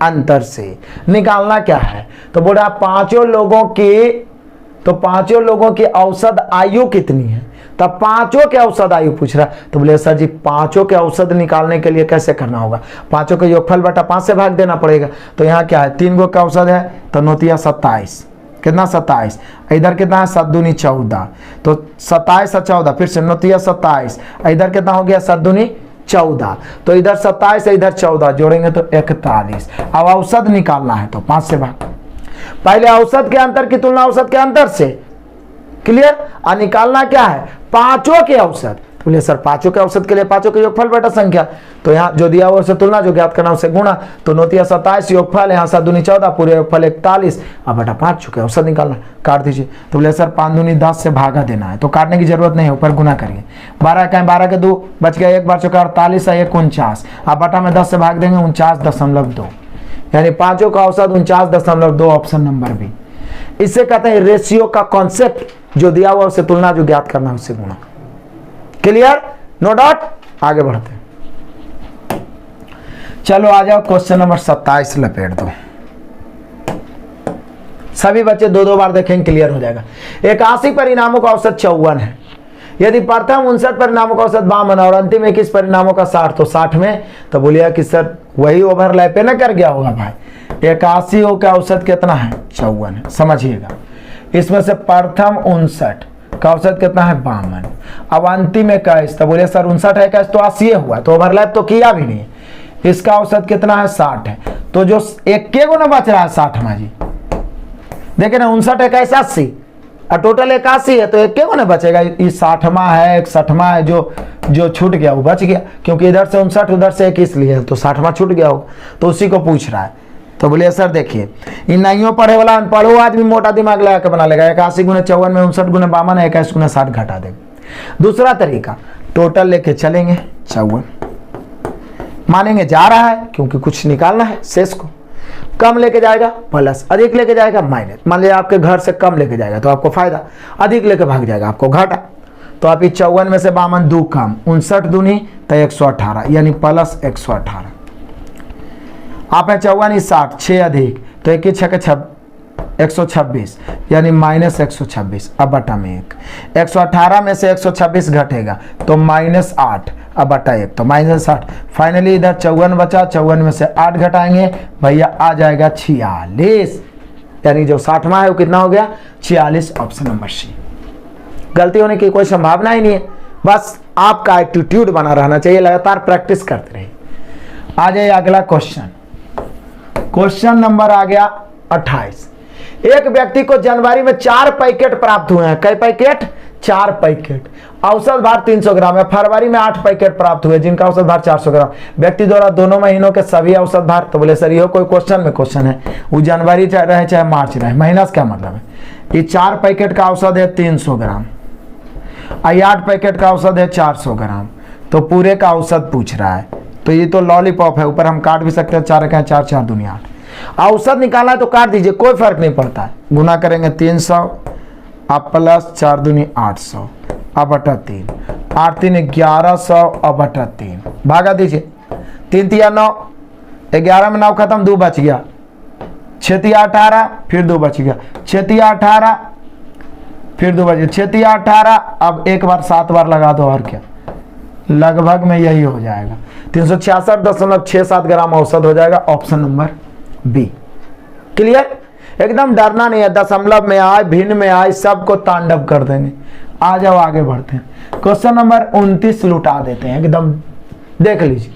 अंतर से निकालना क्या है। तो बोल रहा 5 लोगों की औसत आयु कितनी है, तब 5 के औसत आयु पूछ रहा। तो बोले सर जी 5 के औसत निकालने के लिए कैसे करना होगा, 5 का योगफल बटा 5 से भाग देना पड़ेगा। तो यहाँ क्या है 3 गो का औसत है तो 9 27, कितना 27, इधर कितना है 7 दूनी 14, तो 27 और 14 फिर से 9 27, इधर कितना हो गया 7 दूनी 14, तो इधर 27 इधर 14 जोड़ेंगे तो 41। अब औसत निकालना है तो 5 से भाग, पहले औसत के अंतर की तुलना औसत के अंतर से, क्लियर। और निकालना क्या है 5 के औसत। बोले सर 5 के औसत के लिए 5 के योगफल बटा संख्या, तो यहाँ जो दिया हुआ उसे तुलना, जो ज्ञात करना उसे गुणा। तो 9 27 योगफल, यहाँ 7 दूनी 14 पूरे योगफल 41, अब बटा 5 के औसत निकालना, काट दीजिए। तो बोले सर 5 दूनी 10 से भागा देना है, तो काटने की जरूरत नहीं है, ऊपर गुना करिए। 12 के 2 बच गया, 1 बार चौका 48 है 49, अब बटा में 10 से भाग देंगे 49.2, यानी 5 का औसत 49.2। Option number B. इससे कहते हैं रेशियो का कॉन्सेप्ट, जो दिया हुआ उसे तुलना, जो ज्ञात करना उससे गुणा। Clear, no doubt. आगे बढ़ते हैं, चलो आ जाओ क्वेश्चन नंबर 27 लपेट दो। सभी बच्चे 2-2 बार देखेंगे, क्लियर हो जाएगा। 81 परिणामों का औसत 54 है। यदि प्रथम 59 परिणामों का औसत 52 और अंतिम 21 परिणामों का 60, तो 60 में। तो बोलिए कि सर वही ओवरलैप पे ना कर गया होगा भाई। 81 का औसत कितना है 54 है, समझिएगा। इसमें से प्रथम 59 का औसत कितना है 52। अब अंतिम 21, तो बोले सर 59 है 21 तो 80 हुआ, तो ओवरलैप तो किया भी नहीं। इसका औसत कितना है 60 है, तो जो एक के गुना बच रहा है 60 में जी, देखिए ना 59 21 80 और टोटल 81 है, तो एक के गुना बचेगा। ये 60वां है 61वां है, जो छूट गया वो बच गया, क्योंकि इधर से 59 उधर से 21 लिए तो 60वां छूट गया होगा, तो उसी को पूछ रहा है। तो बोलिए सर देखिए, इन नहीं पढ़े वाला अनपढ़ो आदमी मोटा दिमाग लगा के बना लेगा। 81 गुना 54 में 59 गुना 52 है, 21 गुना 60 घटा देगा। दूसरा तरीका, टोटल लेके चलेंगे 54 मानेंगे जा रहा है, क्योंकि कुछ निकालना है शेष को, कम लेके जाएगा प्लस, अधिक लेके जाएगा माइनस। मान लिया आपके घर से कम लेके जाएगा तो आपको फायदा, अधिक लेके भाग जाएगा आपको घाटा। तो आप 54 में से 52 2 कम, 59 दूनी तो 118, यानी प्लस 118। आप है 54 60, 6 अधिक तो 1 6 126, यानी माइनस 126। अब बटा में 1, 118 में से 126 घटेगा तो माइनस 8, अब बटा 1 तो माइनस 8। फाइनली इधर 54 बचा, 54 में से 8 घटाएंगे भैया आ जाएगा 46, यानी जो 60वां है वो कितना हो गया 46। Option number C. गलती होने की कोई संभावना ही नहीं है, बस आपका एटीट्यूड बना रहना चाहिए, लगातार प्रैक्टिस करते रहिए। आ जाइए अगला क्वेश्चन। क्वेश्चन नंबर आ गया 28। एक व्यक्ति को जनवरी में 4 पैकेट प्राप्त हुए हैं। कई पैकेट? 4 पैकेट। औसत भार 300 ग्राम है। फरवरी में 8 पैकेट प्राप्त हुए जिनका औसत भार 400 ग्राम। व्यक्ति द्वारा दोनों महीनों के सभी औसत भार, तो बोले सर ये कोई क्वेश्चन में क्वेश्चन है, वो जनवरी रहे चाहे मार्च रहे, महीना से क्या मतलब है। ये 4 पैकेट का औसत है 300 ग्राम, 8 पैकेट का औसत है 400 ग्राम, तो पूरे का औसत पूछ रहा है। तो ये तो लॉलीपॉप है, ऊपर हम काट भी सकते हैं, 4 का 4 4 दूनी 8। औसत निकालना है तो काट दीजिए, कोई फर्क नहीं पड़ता है। गुना करेंगे 300 अब प्लस 4 दूनी 800 अब बटा 3, 8 3 1100 अब बटा 3, भागा दीजिए। 3 3 9, 11 में 9 खत्म, 2 बच गया, 6 3 18 फिर 2 बच गया, 6 3 18 फिर 2 बच गया, 6 3 18। अब एक बार 7 बार लगा दो, और क्या लगभग में यही हो जाएगा। 366.67 ग्राम औसत हो जाएगा। Option number B. क्लियर? एकदम डरना नहीं है, दशमलव में आए भिन्न में आए सबको तांडव कर देंगे। आ जाओ आगे बढ़ते हैं। क्वेश्चन नंबर 29 लुटा देते हैं एकदम, देख लीजिए।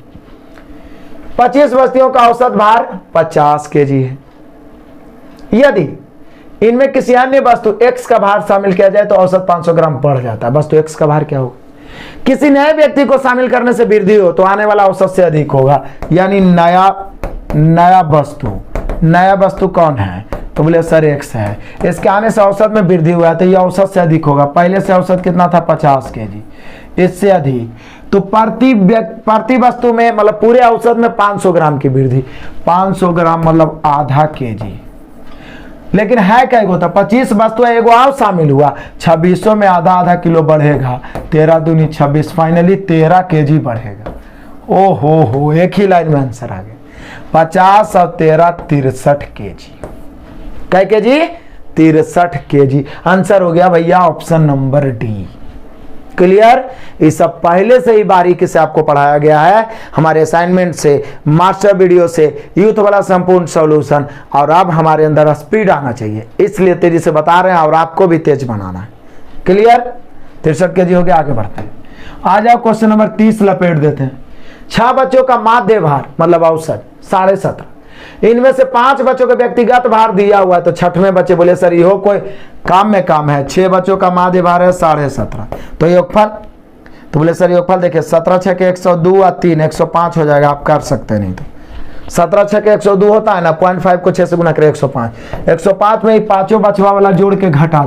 25 वस्तुओं का औसत भार 50 केजी है। यदि इनमें किसी अन्य वस्तु x का भार शामिल किया जाए तो औसत 500 ग्राम बढ़ जाता है। वस्तु x का भार क्या होगा? किसी नए व्यक्ति को शामिल करने से वृद्धि हो तो आने वाला औसत से अधिक होगा, यानी नया वस्तु कौन है? तो बोले सर x है, इसके आने से औसत में वृद्धि हुआ है तो ये औसत से अधिक होगा। पहले से औसत कितना था 50 केजी, इससे अधिक, तो प्रति वस्तु में मतलब पूरे औसत में 500 ग्राम की वृद्धि। 500 ग्राम मतलब आधा केजी। लेकिन है क्या होता, 25 वस्तु है, एगो और शामिल हुआ, 2600 में आधा किलो बढ़ेगा, 13 दूनी 26, फाइनली 13 केजी बढ़ेगा। ओ हो एक ही लाइन में आंसर आ गया। 50 और 13 63 केजी। क्या केजी? 63 केजी। आंसर हो गया भैया ऑप्शन नंबर डी। क्लियर? ये सब पहले से ही बारीकी से आपको पढ़ाया गया है हमारे असाइनमेंट से, मास्टर वीडियो से, यूथ वाला संपूर्ण सॉल्यूशन। और अब हमारे अंदर स्पीड आना चाहिए, इसलिए तेजी से बता रहे हैं और आपको भी तेज बनाना है। क्लियर? 63 केजी हो गया। आगे बढ़ते हैं। आ जाओ क्वेश्चन नंबर 30 लपेट देते हैं। 6 बच्चों का माध्य भार मतलब औसत 17.5। इनमें से 5 बच्चों का व्यक्तिगत भार दिया हुआ है, तो 6वें बच्चे बोले सर ये कोई काम में काम है। 6 बच्चों का माध्य भार है 17.5, तो योगफल, तो बोले सर योगफल देखिए 17 6 के 102 और 3 105 हो जाएगा। आप कर सकते हैं, नहीं तो 17 6 के 102 होता है ना, 0.5 को 6 से गुना करें 105। 105 में ही पांचों बचवा वाला जोड़ के घटा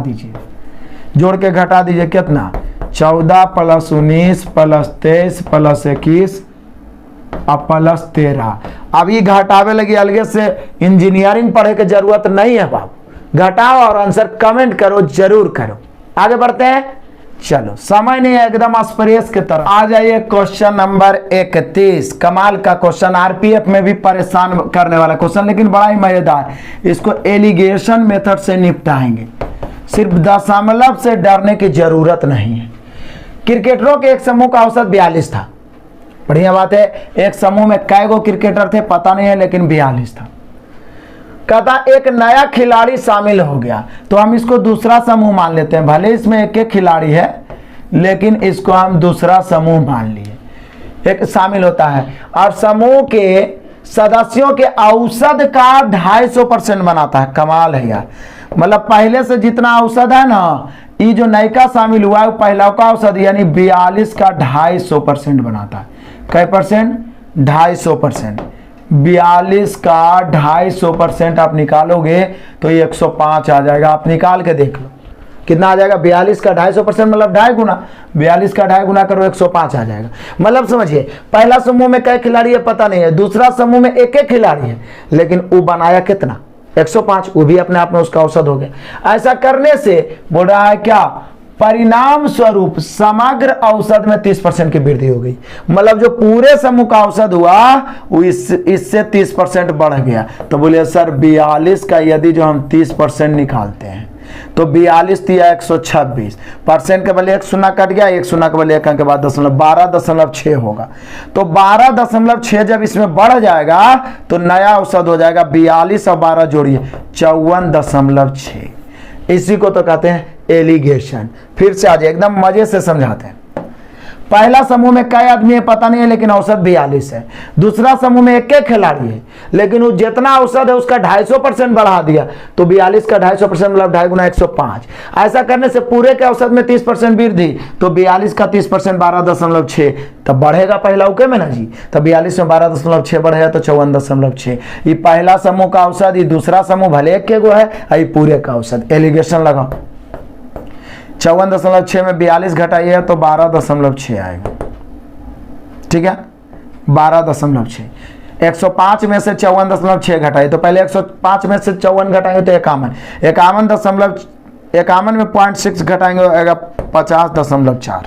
दीजिए, कितना? 14 प्लस 19 प्लस 23 प्लस 21 अब प्लस 13। अब ये घटावे लगी, अलगे से इंजीनियरिंग पढ़े की जरूरत नहीं है बाबू। घटाओ और आंसर कमेंट करो, जरूर करो। आगे बढ़ते हैं। चलो समय नहीं है, एकदम एक्सप्रेस की तरह आ जाइए। क्वेश्चन नंबर 31, कमाल का क्वेश्चन, आरपीएफ में भी परेशान करने वाला क्वेश्चन, लेकिन बड़ा ही मजेदार। इसको एलिगेशन मेथड से निपटाएंगे, सिर्फ दशमलव से डरने की जरूरत नहीं है। क्रिकेटरों के एक समूह का औसत 42 था। बढ़िया बात है। एक समूह में कै गो क्रिकेटर थे पता नहीं है, लेकिन 42 था। कहता एक नया खिलाड़ी शामिल हो गया, तो हम इसको दूसरा समूह मान लेते हैं। भले इसमें एक एक खिलाड़ी है लेकिन इसको हम दूसरा समूह मान लिए, एक शामिल होता है। और समूह के सदस्यों के औसत का 250% बनाता है। कमाल है यार, मतलब पहले से जितना औसत है ना, ये जो नयका शामिल हुआ है पहला का औसत यानी 42 का 250% बनाता है। कै परसेंट? 250%। 42 का 250% आप निकालोगे तो ये 105 आ जाएगा। आप निकाल के देख लो कितना आ जाएगा। 42 का 250% मतलब 2.5 गुना, 42 का 2.5 गुना करो 105 आ जाएगा। मतलब समझिए पहला समूह में कै खिलाड़ी है पता नहीं है, दूसरा समूह में एक एक खिलाड़ी है, लेकिन वो बनाया कितना? 105। वो भी अपने आप में उसका औसत हो गया। ऐसा करने से बोल रहा है क्या, परिणाम स्वरूप समग्र औसत में 30% की वृद्धि हो गई। मतलब जो पूरे समूह का औसत हुआ वो इससे 30% बढ़ गया। तो बोलिए सर 42 का यदि जो हम 30% निकालते हैं तो 42 दिया 126, परसेंट के बदले एक शून्य कट गया, एक शून्य के बदले एक अंक के बाद 12.6 होगा। तो 12.6 जब इसमें बढ़ जाएगा तो नया औसत हो जाएगा 42 और 12 जोड़िए 54.6। इसी को तो कहते हैं एलिगेशन। फिर से आज एकदम मजे से समझाते हैं। पहला समूह में कई आदमी है पता नहीं है लेकिन औसत 42 है। दूसरा समूह में एक एक खिलाड़ी है लेकिन वो जितना औसत है उसका 250% बढ़ा दिया, तो 42 का 250% मतलब 2.5 गुना 105। ऐसा करने से पूरे के औसत में 30% वृद्धि, तो 42 का 30% 12.6, तब बढ़ेगा पहला ओके में ना जी। तब 42 में 12.6 बढ़ेगा तो 54.6। ये पहला समूह का औसत, ये दूसरा समूह भले एक के गो है, ये पूरे का औसत। एलिगेशन लगाओ। 54.6 में 42 घटाइए तो 12.6 आएगा। ठीक है, 12.6। 105 में से 54.6 घटाइए तो पहले 105 में से 54 घटाएंगे तो 51 में 0.6 घटाएंगे आएगा 50.4।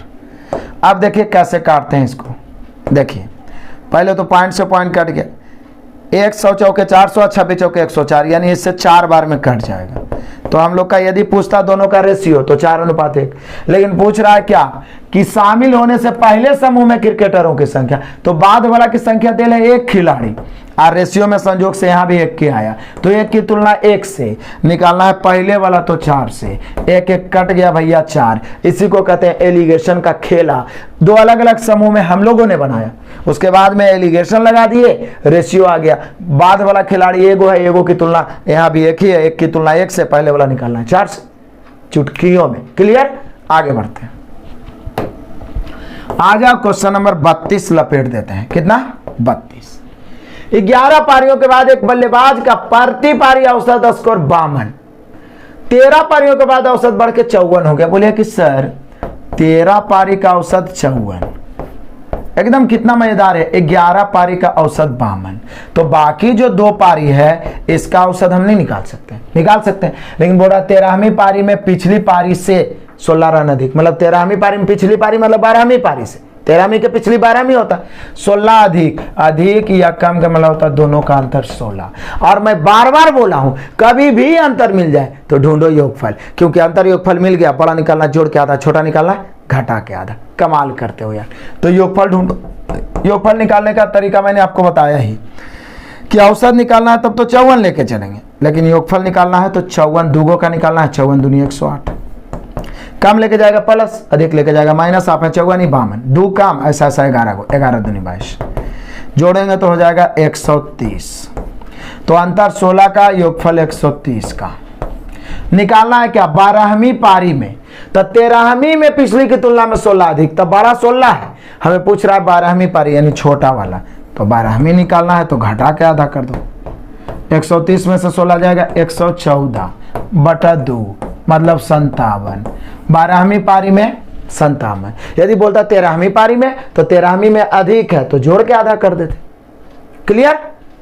अब देखिए कैसे काटते हैं इसको। देखिए पहले तो पॉइंट से पॉइंट कट गया, 100 चौके 400, 26 चौके 104, यानी इससे 4 बार में कट जाएगा। तो हम लोग का यदि पूछता दोनों का रेशियो तो 4:1, लेकिन पूछ रहा है क्या कि शामिल होने से पहले समूह में क्रिकेटरों की संख्या, तो बाद वाला की संख्या दे ले एक खिलाड़ी और रेशियो में संयोग से यहाँ भी 1 के आया, तो 1 की तुलना 1 से निकालना है, पहले वाला तो 4 से, 1 1 कट गया भैया 4। इसी को कहते हैं एलिगेशन का खेला। 2 अलग अलग समूह में हम लोगों ने बनाया, उसके बाद में एलिगेशन लगा दिए, रेशियो आ गया। बाद वाला खिलाड़ी एगो है, एगो की तुलना यहाँ भी 1 ही है, 1 की तुलना 1 से, पहले वाला निकालना है 4 से, चुटकियों में। क्लियर? आगे बढ़ते हैं। आ जाओ क्वेश्चन नंबर 32 लपेट देते हैं। कितना? 32। 11 पारियों के बाद एक बल्लेबाज का प्रति पारी औसत स्कोर 52, 13 पारियों के बाद औसत बढ़ के 54 हो गया। बोले कि सर 13 पारी का औसत 54, एकदम कितना मजेदार है। 11 पारी का औसत 52, तो बाकी जो 2 पारी है इसका औसत हम नहीं निकाल सकते। निकाल सकते हैं, लेकिन बोला 13वीं पारी में पिछली पारी से 16 रन अधिक, मतलब 13वीं पारी में पिछली पारी मतलब 12वीं पारी से, 13वीं के पिछली 12वीं होता 16 अधिक, अधिक या कम का मतलब होता दोनों का अंतर 16। और मैं बार बार बोला हूं कभी भी अंतर मिल जाए तो ढूंढो योगफल, क्योंकि अंतर योगफल मिल गया, बड़ा निकालना जोड़ के आधा, छोटा निकालना घटा के आधा। कमाल करते हो यार। तो योगफल ढूंढो। योगफल निकालने का तरीका मैंने आपको बताया ही कि औसत निकालना है तब तो 54 लेके चलेंगे, लेकिन योगफल निकालना है तो 54 दूगों का निकालना है, 54 दूनी 108। कम लेके जाएगा प्लस, अधिक लेके जाएगा माइनस, आप है 54 ही 52, 2 कम, ऐसा ऐसा 11 को, 11 दूनी 22, जोड़ेंगे तो हो जाएगा 130। तो अंतर 16 का, योगफल 130 का। निकालना है क्या? 12वीं पारी में, तो 13वीं में पिछली की तुलना में 16 अधिक, तो बड़ा 16 है। हमें पूछ रहा है 12वीं पारी यानी छोटा वाला, तो 12वीं निकालना है तो घटा के आधा कर दो। 130 में से 16 जाएगा 114/2 मतलब 57। 12वीं पारी में 57। यदि बोलता 13वीं पारी में तो 13वीं में अधिक है तो जोड़ के आधा कर देते। क्लियर?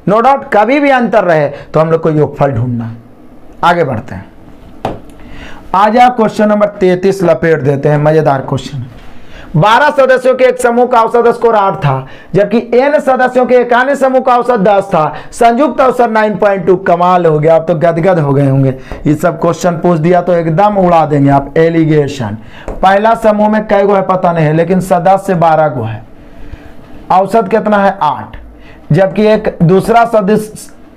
No doubt. कभी भी अंतर रहे तो हम लोग को योगफल ढूंढना है। आगे बढ़ते हैं। आ जाओ क्वेश्चन नंबर 33 लपेट देते हैं। मजेदार क्वेश्चन। 12 सदस्यों के एक समूह का औसत स्कोर 8 था, जबकि n सदस्यों के एक अन्य समूह का औसत 10 था। संयुक्त औसत 9.2। कमाल हो गया, आप तो गदगद हो गए होंगे। ये सब क्वेश्चन पूछ दिया तो एकदम उड़ा देंगे आप। एलिगेशन। पहला समूह में कई गो है पता नहीं है, लेकिन सदस्य 12 गो है। औसत कितना है? 8। जबकि एक दूसरा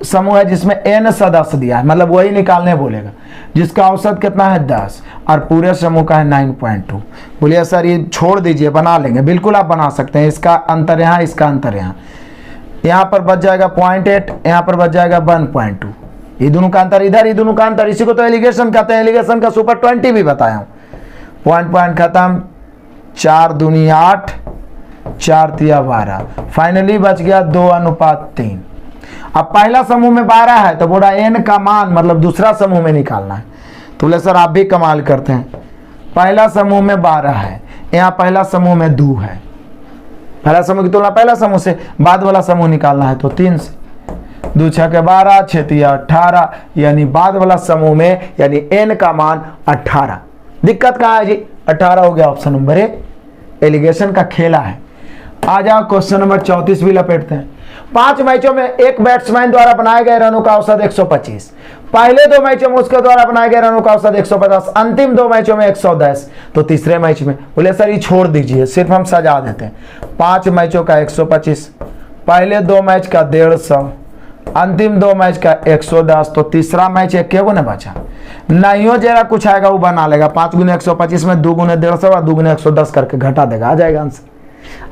समूह है जिसमें n सदस्य दिया है, मतलब वही निकालने बोलेगा, जिसका औसत कितना है 10 और पूरे समूह का है 9.2। बोलिए सर ये छोड़ दीजिए, बना लेंगे, बिल्कुल आप बना सकते हैं। इसका अंतर यहाँ, इसका अंतर यहाँ, यहाँ पर बच जाएगा 0.8, यहाँ पर बच जाएगा 1.2। ये दोनों का अंतर इधर, ये दोनों का अंतर, इसी को तो एलिगेशन कहते हैं। एलिगेशन का सुपर 20 भी बताया हूँ। पॉइंट खत्म, 4 दूनी 8, 4 तिया 12, फाइनली बच गया 2:3। अब पहला समूह में 12 है तो बोला n का मान मतलब दूसरा समूह में निकालना है। तो बोले सर आप भी कमाल करते हैं, पहला समूह में 12 है, यहाँ पहला समूह में 2 है। पहला समूह की तुलना पहला समूह से, बाद वाला समूह निकालना है तो 3 से। 2 6 के 12, 6 तिया 18, यानी बाद वाला समूह में यानी n का मान 18। दिक्कत कहाँ है जी? 18 हो गया ऑप्शन नंबर ए। एलिगेशन का खेला है। आ जाओ क्वेश्चन नंबर 34 भी लपेटते हैं। 5 मैचों में एक बैट्समैन द्वारा बनाए गए रनों का औसत 125। पहले 2 मैचों में उसके द्वारा बनाए गए रनों का औसत 150, अंतिम 2 मैचों में 110। तो तीसरे मैच में बोले सर ये छोड़ दीजिए, सिर्फ हम सजा देते हैं। 5 मैचों का 125, पहले 2 मैच का 150, अंतिम 2 मैच का 110। तो तीसरा मैच एक के ने बचा, नहीं हो जरा कुछ आएगा वो बना लेगा। 5 गुने 125 में 2 गुने 150 और 2 गुने 110 करके घटा देगा, आ जाएगा आंसर।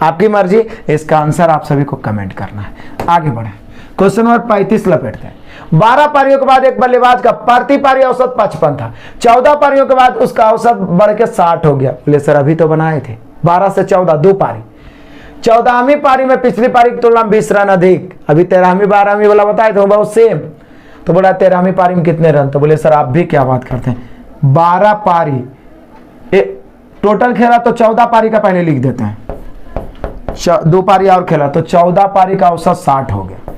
आपकी मर्जी, इसका आंसर आप सभी को कमेंट करना है। आगे बढ़े, क्वेश्चन नंबर 35 लपेटते हैं। 12 पारियों के बाद एक बल्लेबाज का प्रति पारी औसत 55 था। 14 पारियों के बाद उसका औसत बढ़ के 60 हो गया। बोले सर अभी तो बनाए थे, 12 से 14 2 पारी। 14वीं पारी में पिछली पारी की तुलना में 20 रन अधिक। अभी 13वीं 12वीं वाला बताए थे बहुत सेम। तो बोला 13वीं पारी में कितने रन? तो बोले सर आप भी क्या बात करते हैं, 12 पारी टोटल खेला तो 14 पारी का पहले लिख देते हैं। 2 पारी और खेला तो 14 पारी का औसत 60 हो गया।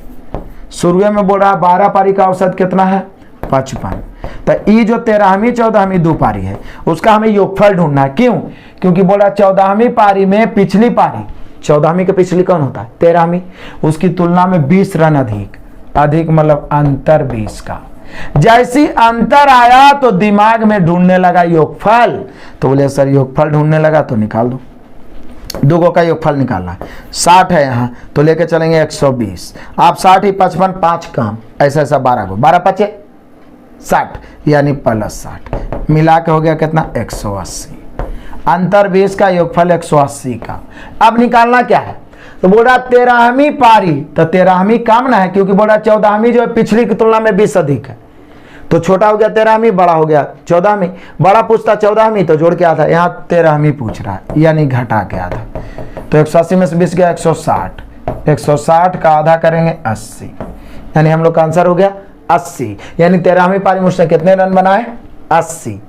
शुरू में बोल रहा है 12 पारी का औसत कितना है 55। तो ये जो 13वीं 14वीं 2 पारी है उसका हमें योगफल ढूंढना है। क्यों? क्योंकि बोला 14वीं पारी में पिछली पारी, 14वीं के पिछली कौन होता है 13वीं, उसकी तुलना में 20 रन अधिक। अधिक मतलब अंतर 20 का। जैसी अंतर आया तो दिमाग में ढूंढने लगा योगफल। तो बोले सर योगफल ढूंढने लगा तो निकाल दो, 2 का योगफल निकालना है। 60 है यहाँ तो लेके चलेंगे 120। आप 60 ही 55 5 काम, ऐसा ऐसा 12 को 12 5 60 यानी +60 मिला के हो गया कितना 180। अंतर 20 का योगफल 180 का। अब निकालना क्या है? तो बोल रहा 13वीं पारी, तो 13वीं कम ना है क्योंकि बोल रहा 14वीं जो है पिछली की तुलना में 20 अधिक है। तो छोटा हो गया 13वीं, बड़ा हो गया 14वीं। बड़ा पूछता 14वीं तो जोड़ के आता, यहाँ 13वीं पूछ रहा है यानी घटा के आधा। तो 180 में से 20 गया 160। 160 का आधा करेंगे 80, यानी हम लोग का आंसर हो गया 80। यानी 13वीं पारी में उसने कितने रन बनाए 80।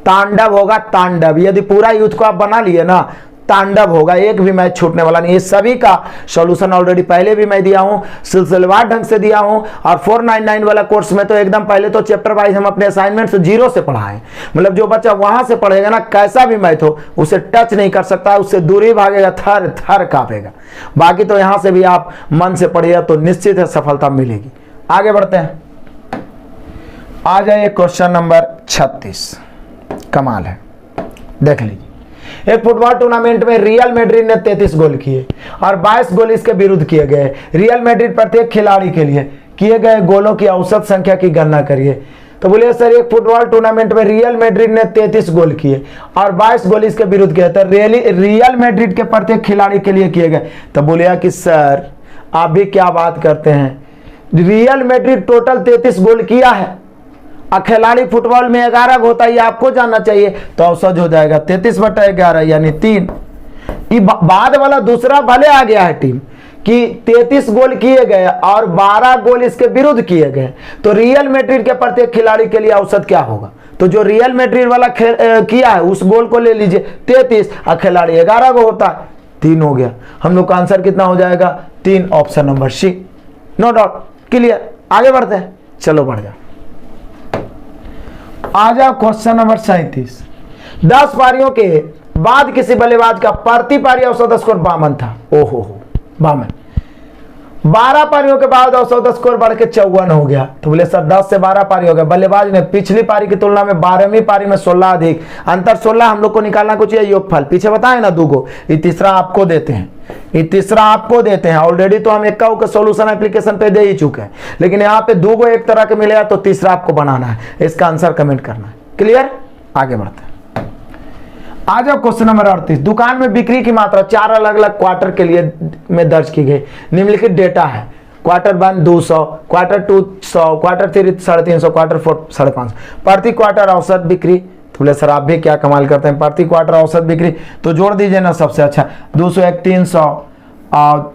तांडव होगा तांडव, यदि पूरा युद्ध को आप बना लिए ना तांडव होगा, एक भी मैच छूटने वाला नहीं। ये सभी का सॉल्यूशन ऑलरेडी पहले भी मैं दिया हूं, सिलसिलेवार ढंग से दिया हूं। और 499 वाला कोर्स में तो एकदम पहले तो चैप्टर वाइज हम अपने असाइनमेंट से 0 से पढ़ाएं। मतलब जो बच्चा वहां से पढ़ेगा ना कैसा भी मैथ हो उसे टच नहीं कर सकता, उससे दूर ही भागेगा, थर थर कांपेगा। बाकी तो यहां से भी आप मन से पढ़िएगा तो निश्चित है सफलता मिलेगी। आगे बढ़ते हैं, आ जाइए क्वेश्चन नंबर 36। कमाल है, देख लीजिए। एक फुटबॉल टूर्नामेंट में रियल मैड्रिड ने 33 गोल किए और 22 गोल इसके विरुद्ध किए गए। रियल मैड्रिड प्रत्येक खिलाड़ी के लिए किए गए गोलों की औसत संख्या की गणना करिए। तो बोलिए सर एक फुटबॉल टूर्नामेंट में रियल मैड्रिड ने 33 गोल किए और 22 गोल इसके विरुद्ध किए, तो रियल मैड्रिड के प्रत्येक खिलाड़ी के लिए किए गए। तो बोलिए कि सर आप भी क्या बात करते हैं, रियल मैड्रिड टोटल 33 गोल किया है, खिलाड़ी फुटबॉल में 11 होता है, आपको जानना चाहिए। तो औसत हो जाएगा 33/11 यानी 3। बाद वाला दूसरा भले आ गया है टीम कि 33 गोल किए गए और 12 गोल इसके विरुद्ध किए गए, तो रियल मैड्रिड के प्रत्येक खिलाड़ी के लिए औसत क्या होगा? तो जो रियल मैड्रिड वाला किया है उस गोल को ले लीजिए 33 और खिलाड़ी 11 को होता है 3 हो गया। हम लोग का आंसर कितना हो जाएगा 3, option number C. No doubt, clear. आगे बढ़ते हैं, चलो बढ़ जाओ। आ जाओ क्वेश्चन नंबर 37। 10 पारियों के बाद किसी बल्लेबाज का प्रति पारी औसत स्कोर 52 था। ओहो 52। 12 पारियों के बाद औसत स्कोर बढ़ के 54 हो गया। तो बोले सर 10 से 12 पारी हो गया। बल्लेबाज ने पिछली पारी की तुलना में 12वीं पारी में 16 अधिक, अंतर 16 हम लोग को निकालना कुछ है योगफल, पीछे बताए ना दूगो, ये तीसरा आपको देते हैं, ये तीसरा आपको देते हैं। ऑलरेडी तो हम इक्का का सोल्यूशन एप्लीकेशन पे दे ही चुके हैं, लेकिन यहाँ पे दूगो एक तरह के मिलेगा तो तीसरा आपको बनाना है, इसका आंसर कमेंट करना है। क्लियर, आगे बढ़ते हैं। आ जाओ क्वेश्चन नंबर 38। दुकान में बिक्री की मात्रा 4 अलग अलग क्वार्टर के लिए में दर्ज की गई। निम्नलिखित डेटा है, क्वार्टर 1 200, क्वार्टर 2 100, क्वार्टर 3 350, क्वार्टर 4 550। प्रति क्वार्टर औसत बिक्री। तो बोले सर आप भी क्या कमाल करते हैं, प्रति क्वार्टर औसत बिक्री तो जोड़ दीजिए ना सबसे अच्छा। 200 1 300,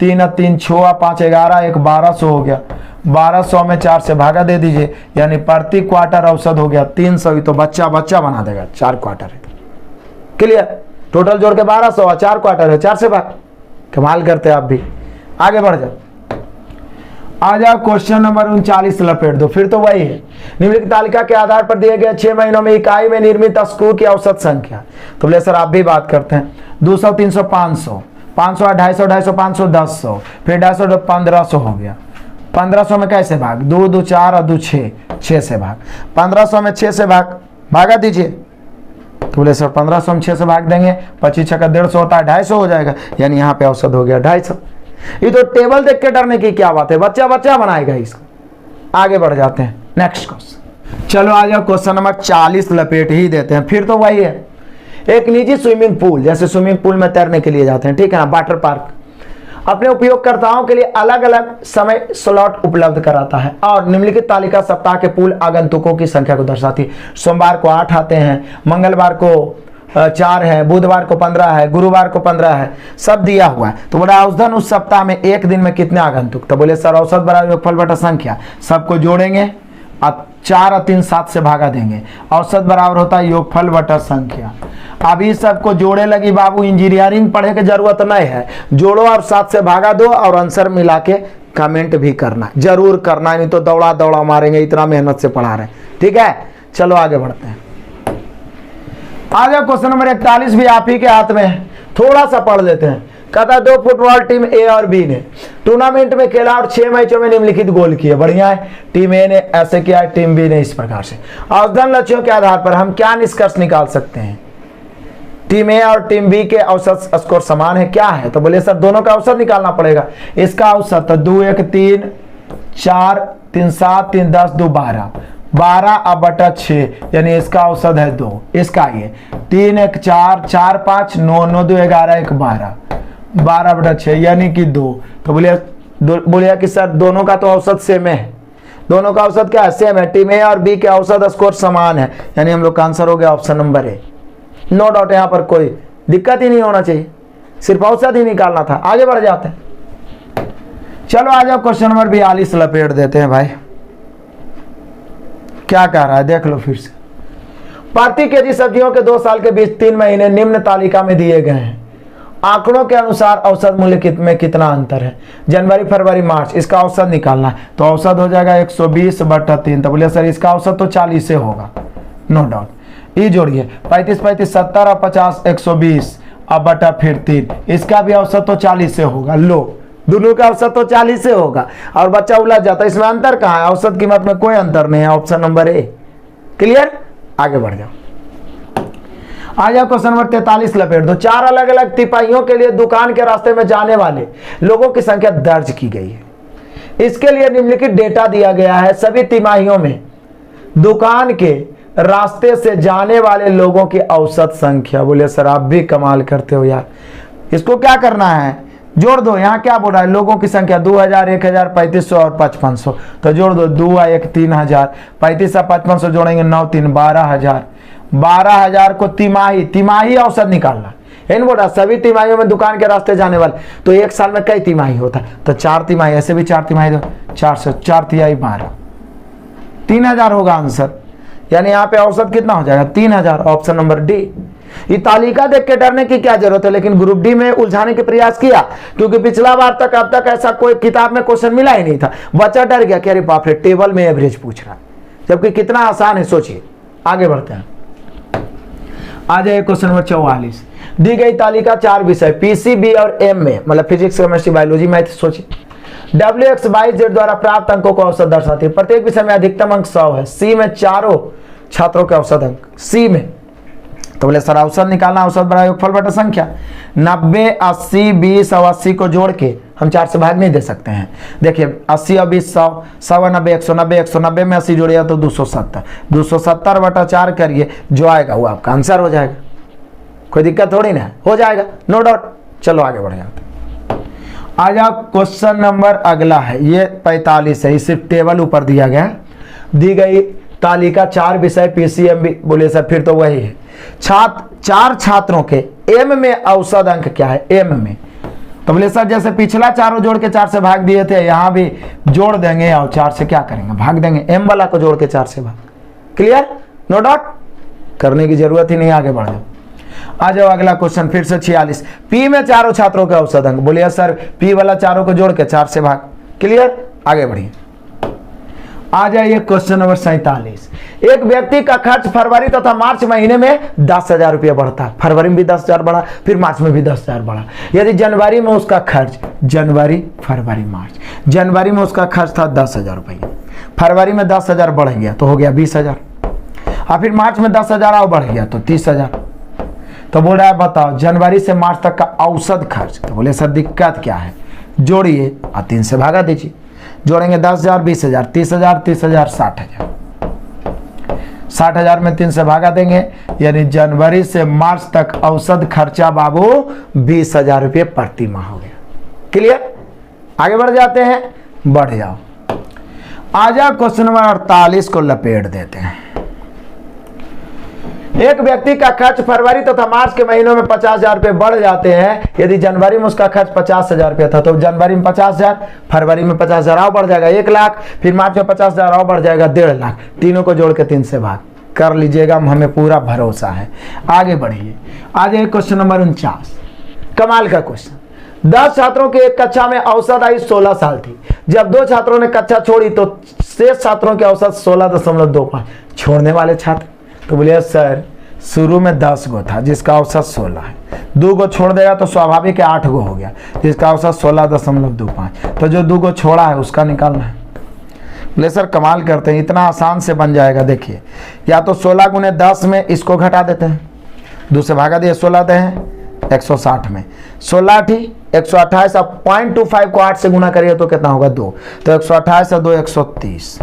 3 3 6 5 11, 1 1200 हो गया। 1200 में 4 से भागा दे दीजिए, यानी प्रति क्वार्टर औसत हो गया 300। ही तो बच्चा बच्चा बना देगा, 4 क्वार्टर है। क्लियर, टोटल जोड़ के 1200, 4 क्वार्टर है, 4 से भाग। कमाल करते हैं आप भी, आगे बढ़ जाओ। आ जाओ क्वेश्चन नंबर 39 लपेट दो, फिर तो वही है। निम्नलिखित तालिका के आधार पर दिए गए 6 महीनों में इकाई में निर्मित स्क्रू की औसत संख्या। तो बोले सर आप भी बात करते हैं। 200 300 500, 500 250 250 500 1000, फिर 250 1500 हो गया। 1500 में कैसे भाग, 2 2 4 और 2 6, 6 से भाग। 1500 में 6 से भागा दीजिए। तो बोले सर 1500 में 6 से भाग देंगे, 25 6 का 150 होता है, 250 हो जाएगा, यानी यहाँ पे औसत हो गया 250। ये तो टेबल देख के डरने की क्या बात है, बच्चा बच्चा बनाएगा इसको। आगे बढ़ जाते हैं, नेक्स्ट क्वेश्चन। चलो आ जाओ क्वेश्चन नंबर 40 लपेट ही देते हैं, फिर तो वही है। एक निजी स्विमिंग पूल, जैसे स्विमिंग पूल में तैरने के लिए जाते हैं, ठीक है ना, वाटर पार्क अपने उपयोगकर्ताओं के लिए अलग अलग समय स्लॉट उपलब्ध कराता है और निम्नलिखित तालिका सप्ताह के पूल आगंतुकों की संख्या को दर्शाती है। सोमवार को 8 आते हैं, मंगलवार को 4 है, बुधवार को 15 है, गुरुवार को 15 है, सब दिया हुआ है। तो बोला औसतन उस सप्ताह में एक दिन में कितने आगंतुक। तो बोले सर औसत बराबर योगफल बटा संख्या, सबको जोड़ेंगे और 4 और 3 7 से भागा देंगे। औसत बराबर होता है योगफल बटा संख्या। अभी सबको जोड़े लगी बाबू, इंजीनियरिंग पढ़े की जरूरत नहीं है, जोड़ो और 7 से भागा दो और आंसर मिला के कमेंट भी करना, जरूर करना, नहीं तो दौड़ा दौड़ा मारेंगे, इतना मेहनत से पढ़ा रहे हैं, ठीक है। चलो आगे बढ़ते हैं। आ जाओ क्वेश्चन नंबर 41 भी आप ही के हाथ में है, थोड़ा सा पढ़ लेते हैं। कहता है 2 फुटबॉल टीम ए और बी ने टूर्नामेंट में खेला और 6 मैचों में निम्नलिखित गोल किए। बढ़िया है, टीम ए ने ऐसे किया, टीम बी ने इस प्रकार से। औसतन लक्ष्यों के आधार पर हम क्या निष्कर्ष निकाल सकते हैं। टीम ए और टीम बी के औसत स्कोर समान है, क्या है। तो बोले सर दोनों का औसत निकालना पड़ेगा। इसका औसत तो 2 1 3 4 3 7 3 10 2 12, 12 अब बटा 6, यानी इसका औसत है 2। इसका ये 3 1 4 4 5 9 9 2 11 1 12, 12 बटा 6 यानी कि 2। तो बोलिए कि सर दोनों का तो औसत सेम है, दोनों का औसत क्या है, सेम है। टीम ए और बी के औसत स्कोर समान है, यानी हम लोग का आंसर हो गया option number A. No doubt, यहाँ पर कोई दिक्कत ही नहीं होना चाहिए, सिर्फ औसत ही निकालना था। आगे बढ़ जाते हैं। चलो आ जाओ क्वेश्चन नंबर 42 लपेट देते हैं भाई। क्या कह रहा है देख लो फिर से। प्रति केजी सब्जियों के 2 साल के बीच 3 महीने निम्न तालिका में दिए गए हैं। आंकड़ों के अनुसार औसत मूल्य में कितना अंतर है। जनवरी फरवरी मार्च, इसका औसत निकालना है। तो औसत हो जाएगा 120 बटा 3। तो बोलिए सर इसका औसत तो 40 से होगा, नो डाउट। ये जोड़िए 35 35 70 और 50 120 अब बटा फिर 3, इसका भी औसत तो 40 से होगा। लो दोनों का औसत तो 40 से होगा और बच्चा उलझ जाता है, इसमें अंतर कहाँ है, औसत कीमत में कोई अंतर नहीं है, ऑप्शन नंबर ए। क्लियर, आगे बढ़ जाओ। आ जाओ क्वेश्चन नंबर 43 लपेट दो। 4 अलग अलग तिमाहियों के लिए दुकान के रास्ते में जाने वाले लोगों की संख्या दर्ज की गई है। इसके लिए निम्नलिखित डेटा दिया गया है। सभी तिमाहियों में दुकान के रास्ते से जाने वाले लोगों की औसत संख्या। बोले सर आप भी कमाल करते हो यार, इसको क्या करना है, जोड़ दो। यहाँ क्या बोल रहा है, लोगों की संख्या 2000 1000 3500 और 5500। तो जोड़ दो, 2 1 3000, 35 और 5500 जोड़ेंगे 9 3 12000। 12000 को तिमाही औसत निकालना इन बोला। सभी तिमाहियों में दुकान के रास्ते जाने वाले, तो एक साल में कई तिमाही होता है, तो 4 तिमाही, ऐसे भी 4 तिमाही दो, 4 से 4 तिहाई 12, 3000 होगा आंसर। यानी यहाँ पे औसत कितना हो जाएगा, 3000, ऑप्शन नंबर डी। ये तालिका देख के डरने की क्या जरूरत है, लेकिन ग्रुप डी में उलझाने के प्रयास किया, क्योंकि पिछला बार तक अब तक ऐसा कोई किताब में क्वेश्चन मिला ही नहीं था। बच्चा डर गया कि अरे बाप रे टेबल में एवरेज पूछ रहा है, जबकि कितना आसान है, सोचिए। आगे बढ़ते हैं। आ जाए क्वेश्चन नंबर 44। दी गई तालिका 4 विषय पीसीबी और एम में, मतलब फिजिक्स केमिस्ट्री बायोलॉजी मैथ, सोचिए डब्ल्यू एक्स बाई जेड द्वारा प्राप्त अंकों को औसत दर्शाती है। प्रत्येक विषय में अधिकतम अंक 100 है। सी में चारों छात्रों के औसत अंक सी में, तो बोले सर औसत निकालना, औसत बड़ा योगफल बटा संख्या। 90, 80, 20 और 80 को जोड़ के हम 4 से भाग नहीं दे सकते हैं। देखिए 80 और 20 100, 100 90, 190, 190 में 80 जोड़िए तो 270, 270 बटा 4 करिए, जो आएगा वो आपका आंसर हो जाएगा। कोई दिक्कत थोड़ी ना, हो जाएगा, नो डाउट। चलो आगे बढ़ जाते हैं। आज आप क्वेश्चन नंबर अगला है, ये 45 है। इसे टेबल ऊपर दिया गया है, दी गई तालिका 4 विषय पीसीएम। बोले सर फिर तो वही है। चार छात्रों के एम में औसत अंक क्या है, एम में। तो बोले सर जैसे पिछला चारों जोड़ के 4 से भाग दिए थे, यहां भी जोड़ देंगे और 4 से क्या करेंगे, भाग देंगे। एम वाला को जोड़ के 4 से भाग। क्लियर, नो डाउट, करने की जरूरत ही नहीं, आगे बढ़ जाओ। आ जाओ अगला क्वेश्चन फिर से 46। पी में चारों छात्रों के औसत अंक। बोलिए सर पी वाला चारों को जोड़ के 4 से भाग। क्लियर, आगे बढ़िए। आ जाइए क्वेश्चन नंबर 47। एक व्यक्ति का खर्च फरवरी तथा मार्च महीने में 10,000 रुपया बढ़ता है। फरवरी में भी 10,000 बढ़ा, फिर मार्च में भी 10,000 बढ़ा। यदि जनवरी में उसका खर्च, जनवरी फरवरी मार्च, जनवरी में उसका खर्च था 10,000 रुपया, फरवरी में 10,000 बढ़ गया तो हो गया 20,000, और फिर मार्च में 10,000 और बढ़ गया तो 30,000। तो बोल रहा है बताओ जनवरी से मार्च तक का औसत खर्च। तो बोले सर दिक्कत क्या है, जोड़िए और 3 से भागा दीजिए। जोड़ेंगे 10,000, 20,000, 30,000, 30,000, 60,000। 60,000 में 3 से भागा देंगे, यानी जनवरी से मार्च तक औसत खर्चा बाबू 20,000 रुपये प्रति माह हो गया। क्लियर, आगे बढ़ जाते हैं, बढ़ जाओ। आजा क्वेश्चन नंबर 48 को लपेट देते हैं। एक व्यक्ति का खर्च फरवरी तथा मार्च के महीनों में 50,000 रुपये बढ़ जाते हैं। यदि जनवरी में उसका खर्च 50,000 रुपया था, तो जनवरी में 50,000, फरवरी में 50,000 और बढ़ जाएगा 1 लाख, फिर मार्च में 50,000 और बढ़ जाएगा 1.5 लाख। तीनों को जोड़ के 3 से भाग कर लीजिएगा, हमें पूरा भरोसा है। आगे बढ़िए। आज एक क्वेश्चन नंबर 49, कमाल का क्वेश्चन। 10 छात्रों के एक कक्षा में औसत आयु 16 साल थी। जब 2 छात्रों ने कक्षा छोड़ी तो शेष छात्रों की औसत 16.25। छोड़ने वाले छात्र, तो बोलिए सर शुरू में 10 गो था जिसका औसत 16 है, 2 गो छोड़ देगा तो स्वाभाविक है 8 गो हो गया जिसका औसत 16.25। तो जो 2 गो छोड़ा है उसका निकालना है। बोले सर कमाल करते हैं, इतना आसान से बन जाएगा। देखिए या तो 16 गुने 10 में इसको घटा देते हैं, 2 से भागा दिए, 16 दे हैं 160 में 16 थी 128। अब 0.25 को 8 से गुना करिए तो कितना होगा 2, तो 128 और 2 130,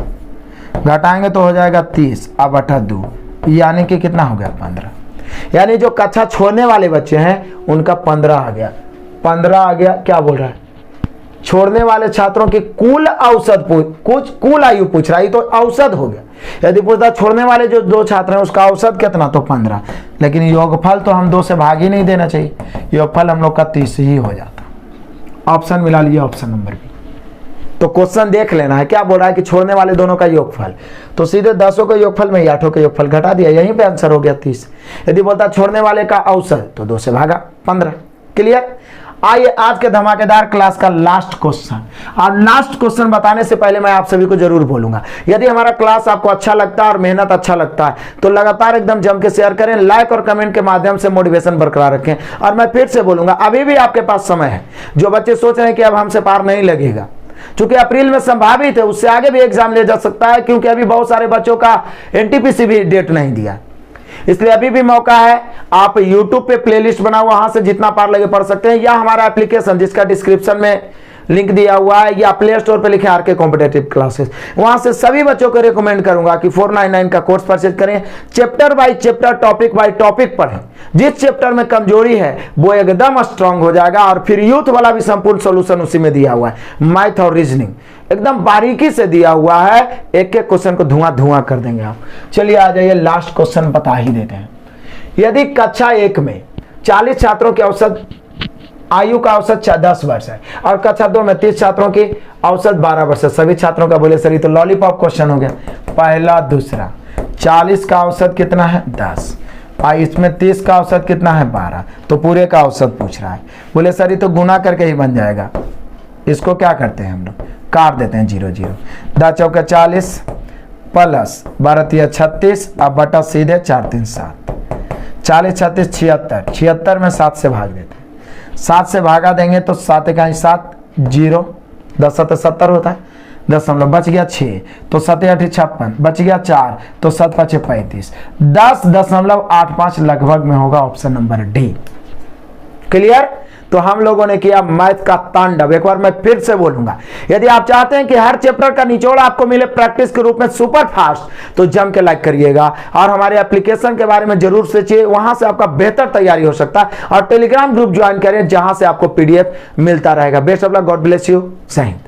घटाएंगे तो हो जाएगा 30, अब बटा 2, यानी कि कितना हो गया 15। यानी जो कक्षा छोड़ने वाले बच्चे हैं उनका 15 आ गया, 15 आ गया। क्या बोल रहा है, छोड़ने वाले छात्रों की कुल औसत कुल आयु पूछ रहा है, तो औसत हो गया। यदि पूछता छोड़ने वाले जो 2 छात्र हैं उसका औसत कितना, तो 15। लेकिन योगफल तो हम 2 से भाग ही नहीं देना चाहिए, योगफल हम लोग का 30 ही हो जाता। ऑप्शन मिला लिया, ऑप्शन नंबर बी। तो क्वेश्चन देख लेना है, क्या बोल रहा है कि छोड़ने वाले दोनों का योगफल, तो सीधे 10 के योगफल में 8 के योगफल घटा दिया, यहीं पे आंसर हो गया 30। यदि बोलता छोड़ने वाले का औसत, तो 2 से भागा 15। क्लियर। आइए आज के धमाकेदार क्लास का लास्ट क्वेश्चन। और लास्ट क्वेश्चन बताने से पहले मैं आप सभी को जरूर बोलूंगा, यदि हमारा क्लास आपको अच्छा लगता है और मेहनत अच्छा लगता है तो लगातार एकदम जम के शेयर करें, लाइक और कमेंट के माध्यम से मोटिवेशन बरकरार रखें। और मैं फिर से बोलूंगा, अभी भी आपके पास समय है। जो बच्चे सोच रहे हैं कि अब हमसे पार नहीं लगेगा, क्योंकि अप्रैल में संभावित है, उससे आगे भी एग्जाम ले जा सकता है, क्योंकि अभी बहुत सारे बच्चों का एनटीपीसी भी डेट नहीं दिया, इसलिए अभी भी मौका है। आप YouTube पे प्लेलिस्ट बना हुआ, वहां से जितना पार लगे पढ़ सकते हैं, या हमारा एप्लीकेशन जिसका डिस्क्रिप्शन में लिंक दिया हुआ है, या प्ले स्टोर पे लिखे आरके कॉम्पिटेटिव क्लासेस, वहां से सभी बच्चों को रिकमेंड करूंगा कि 499 का कोर्स परचेज करें। Chapter by chapter, topic by topic पढ़ें। जिस चैप्टर में कमजोरी है वो एकदम स्ट्रांग हो जाएगा। और फिर यूथ वाला भी संपूर्ण सोल्यूशन उसी में दिया हुआ है, मैथ और रीजनिंग एकदम बारीकी से दिया हुआ है। एक एक क्वेश्चन को धुआं धुआं कर देंगे आप। चलिए आ जाइए, लास्ट क्वेश्चन बता ही देते हैं। यदि कक्षा 1 में 40 छात्रों की औसत आयु का औसत 10 वर्ष है और कक्षा 2 में 30 छात्रों की औसत 12 वर्ष है, सभी छात्रों का बोले सर तो लॉलीपॉप क्वेश्चन हो गया। पहला दूसरा, 40 का औसत कितना है 10, और इसमें 30 का औसत कितना है 12, तो पूरे का औसत पूछ रहा है। बोले सर तो गुना करके ही बन जाएगा। इसको क्या करते हैं हम लोग, काट देते हैं 0 0, 10 चौका 40 प्लस 12 तिया 36, अब बटा सीधे 4 3 7, 40 36 76, 76 में 7 से भाग देते हैं, 7 से भागा देंगे तो 7 1 7 0, 10 7 70 होता है, 10 बच गया 6, तो 7 8 56, बच गया 4, तो 7 5 35, 10.85 लगभग में होगा ऑप्शन नंबर डी। क्लियर? तो हम लोगों ने किया मैथ का तांडव। एक बार मैं फिर से बोलूंगा, यदि आप चाहते हैं कि हर चैप्टर का निचोड़ आपको मिले प्रैक्टिस के रूप में सुपर फास्ट, तो जम के लाइक करिएगा और हमारे एप्लीकेशन के बारे में जरूर सोचिए, वहां से आपका बेहतर तैयारी हो सकता है। और टेलीग्राम ग्रुप ज्वाइन करें जहां से आपको पीडीएफ मिलता रहेगा। Best of luck, God bless you, जय हिंद।